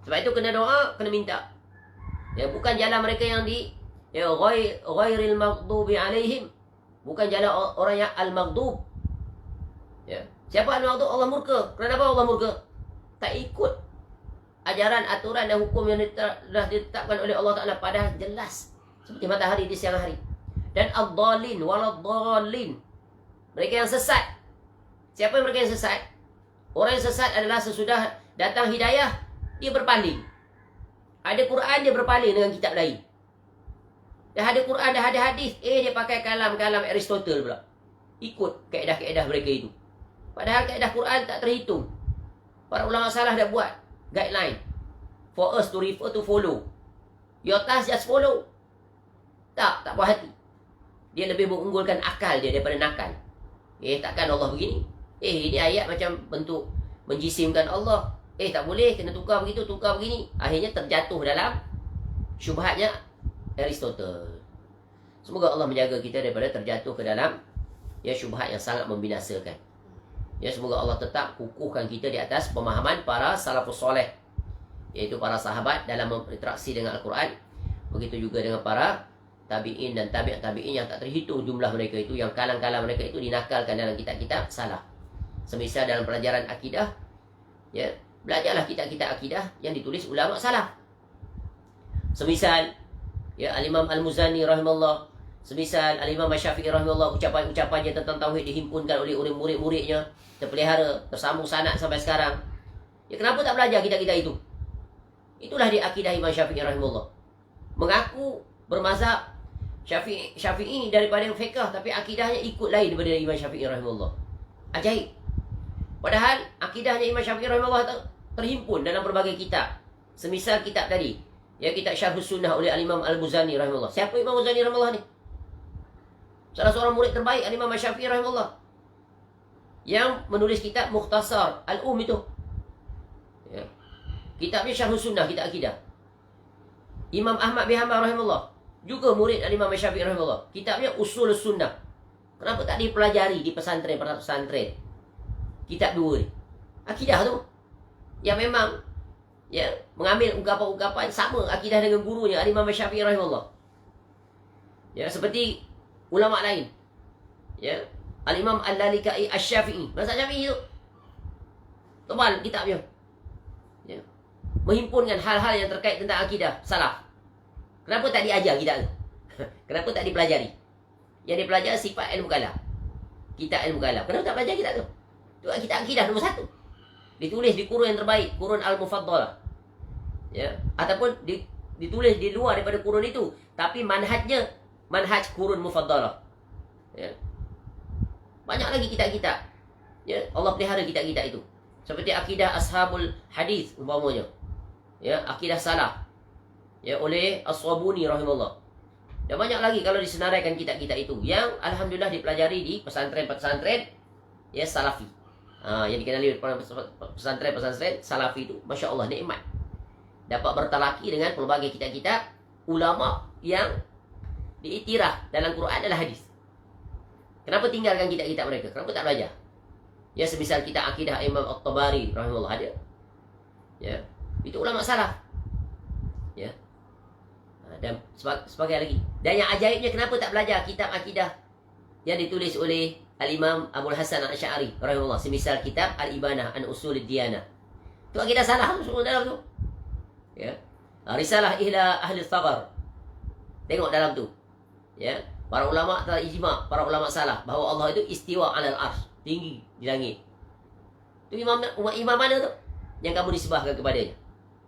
Sebab itu kena doa, kena minta. Ya bukan jalan mereka yang di ya ghairil maghdubi alaihim. Bukan jalan orang yang al-maghdub. Ya. Siapa al-maghdub? Allah murka. Kenapa Allah murka? Tak ikut ajaran, aturan dan hukum yang telah ditetapkan oleh Allah Ta'ala, padahal jelas seperti matahari di siang hari. Dan ad-dhalin walad-dhalin, mereka yang sesat. Siapa mereka yang sesat? Orang yang sesat adalah sesudah datang hidayah, dia berpaling. Ada Quran, dia berpaling dengan kitab lain. Dah ada Quran, dah ada hadis, dia pakai kalam-kalam Aristotle pula. Ikut kaedah-kaedah mereka itu. Padahal kaedah Quran tak terhitung. Para ulama salah dah buat guideline for us to refer to follow. Your task just follow. Tak puas hati. Dia lebih mengunggulkan akal dia daripada nakal. Takkan Allah begini. Ini ayat macam bentuk menjisimkan Allah. Tak boleh, kena tukar begitu, tukar begini. Akhirnya terjatuh dalam syubhatnya Aristotle. Semoga Allah menjaga kita daripada terjatuh ke dalam ya syubhat yang sangat membinasakan. Ya, semoga Allah tetap kukuhkan kita di atas pemahaman para salafus soleh, iaitu para sahabat dalam berinteraksi dengan Al-Quran. Begitu juga dengan para tabi'in dan tabi'in yang tak terhitung jumlah mereka itu, yang kalam-kalam mereka itu dinakalkan dalam kitab-kitab salah. Semisal dalam pelajaran akidah, ya, belajarlah kitab-kitab akidah yang ditulis ulama salaf. Semisal ya Al-Imam Al-Muzani rahimahullah, semisal Al-Imam Syafi'i rahimahullah, ucapan-ucapannya tentang tauhid dihimpunkan oleh murid-muridnya, terpelihara, tersambung sanad sampai sekarang. Ya kenapa tak belajar kitab-kitab itu? Itulah di akidah Imam Syafi'i rahimahullah. Mengaku bermazhab Syafi'i daripada fiqh, tapi akidahnya ikut lain daripada Imam Syafi'i rahimahullah. Ajaib. Padahal akidahnya Imam Syafi'i rahimahullah terhimpun dalam berbagai kitab. Semisal kitab tadi, ya kitab Syarhus Sunnah oleh Al-Imam Al-Muzani rahimahullah. Siapa Imam Al-Muzani rahimahullah ni? Salah seorang murid terbaik Al-Imam Syafi'i rahimahullah, yang menulis kitab Mukhtasar Al-Um itu. Ya. Kitabnya Syarhus Sunnah, kitab akidah. Imam Ahmad bin Hanbal rahimahullah, juga murid Al-Imam Syafi'i rahimahullah. Kitabnya Usul Sunnah. Kenapa tak dipelajari di pesantren? Kitab dua ni. Akidah tu yang memang ya mengambil ungkapan-ungkapan sama akidah dengan gurunya Al-Imam Syafi'i rahimahullah. Ya, seperti ulama lain. Ya, Al-Imam Al-Lalikai Asy-Syafi'i, mazhab Syafi'i tu. Tebal kitabnya. Ya. Menghimpunkan hal-hal yang terkait tentang akidah salaf. Kenapa tak diajar kitab tu? Kenapa tak dipelajari? Yang dipelajari sifat ilmu kalam, kitab ilmu kalam. Kenapa tak belajar kitab tu? Tu kitab akidah nombor 1. ditulis di kurun yang terbaik, kurun al-mufaddalah. Ya, ataupun ditulis di luar daripada kurun itu, tapi manhajnya manhaj kurun mufaddalah. Ya. Banyak lagi kitab-kitab. Ya, Allah pelihara kitab-kitab itu. Seperti akidah ashabul hadis umpamanya. Ya, akidah salaf. Ya, oleh As-Swabuni rahimahullah. Dan banyak lagi kalau disenaraikan kitab-kitab itu yang alhamdulillah dipelajari di pesantren-pesantren ya salafi. Yang dikenali pesantren-pesantren salafi itu, Masya Allah, nikmat. Dapat bertalaki dengan pelbagai kitab-kitab ulama yang diiktiraf dalam Quran adalah hadis. Kenapa tinggalkan kitab-kitab mereka? Kenapa tak belajar? Ya, semisal kitab akidah Imam At-Tabari rahimahullah ada. Ya, itu ulama salaf. Ya. Dan sebagai lagi. Dan yang ajaibnya, kenapa tak belajar kitab akidah yang ditulis oleh Al-Imam Abul Hasan Al-Asy'ari rahimahullah, semisal kitab Al-Ibanah an Usulid Diyanah. Itu akidah salah semua dalam tu. Ya. Risalah Ihla Ahli Thaghar. Tengok dalam tu. Ya. Para ulama telah ijma', para ulama salah bahawa Allah itu istiwa 'alal arsy, tinggi di langit. Itu imam mana tu yang kamu disembahkan kepadanya?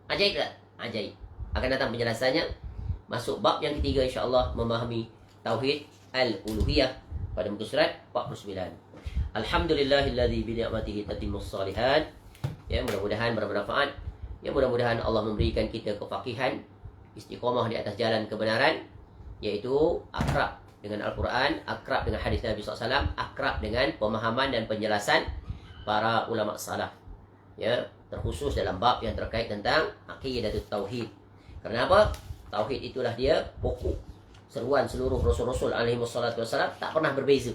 Ajaib tak? Ajaib. Akan datang penjelasannya masuk bab yang ketiga insya-Allah, memahami tauhid al-uluhiyah pada muka surat 49. Alhamdulillahilladzi bi ni'matihi tatimmus shalihat. Ya, mudah-mudahan bermanfaat. Ya, mudah-mudahan Allah memberikan kita kefakihan, istiqamah di atas jalan kebenaran, yaitu akrab dengan Al-Quran, akrab dengan hadis Nabi SAW, akrab dengan pemahaman dan penjelasan para ulama salaf. Ya, terkhusus dalam bab yang terkait tentang aqidatul tauhid. Karena apa? Tauhid itulah dia pokok seruan seluruh rasul-rasul alaihi wassalatu wassalam, tak pernah berbeza.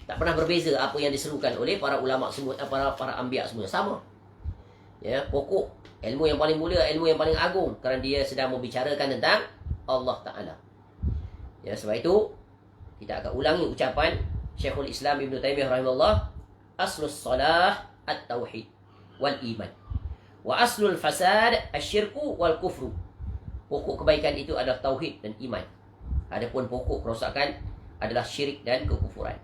Tak pernah berbeza apa yang diserukan oleh para ulama semua, para anbiya semua sama. Ya, pokok ilmu yang paling mulia, ilmu yang paling agung, kerana dia sedang membicarakan tentang Allah Taala. Ya, sebab itu kita akan ulangi ucapan Syekhul Islam Ibn Taymiyah rahimahullah, aslus salah at-tauhid wal iman, wa aslul fasad asyirku wal kufru. Pokok kebaikan itu adalah tauhid dan iman. Adapun pokok kerosakan adalah syirik dan kekufuran.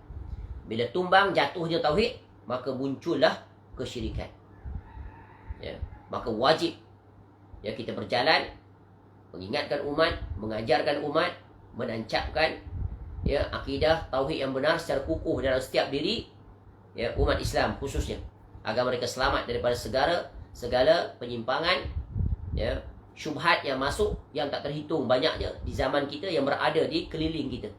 Bila tumbang jatuhnya tauhid, maka muncullah kesyirikan. Ya, maka wajib ya kita berjalan mengingatkan umat, mengajarkan umat, menancapkan ya akidah tauhid yang benar secara kukuh dalam setiap diri ya umat Islam khususnya, agar mereka selamat daripada segala penyimpangan ya, syubhat yang masuk yang tak terhitung banyaknya di zaman kita yang berada di keliling kita.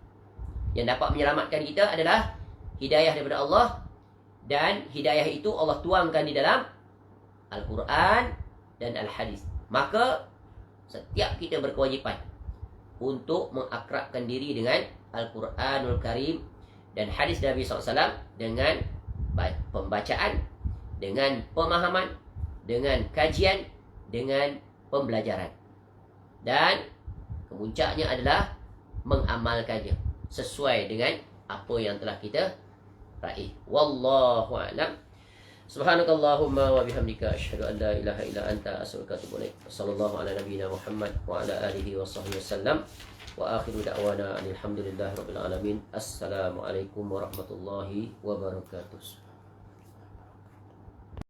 Yang dapat menyelamatkan kita adalah hidayah daripada Allah, dan hidayah itu Allah tuangkan di dalam Al-Quran dan Al-Hadis. Maka setiap kita berkewajipan untuk mengakrabkan diri dengan Al-Quranul Karim dan hadis Nabi SAW dengan pembacaan, dengan pemahaman, dengan kajian, dengan pembelajaran. Dan kemuncaknya adalah mengamalkannya sesuai dengan apa yang telah kita raih. Wallahu a'lam. Subhanakallahumma wa bihamdika asyhadu an la ilaha illa anta astaghfiruka wa atubu ilaik. Sallallahu ala nabiyyina Muhammad wa ala alihi wa sahbihi wasallam. Wa akhiru da'wana alhamdulillahi rabbil alamin. Assalamualaikum warahmatullahi wabarakatuh.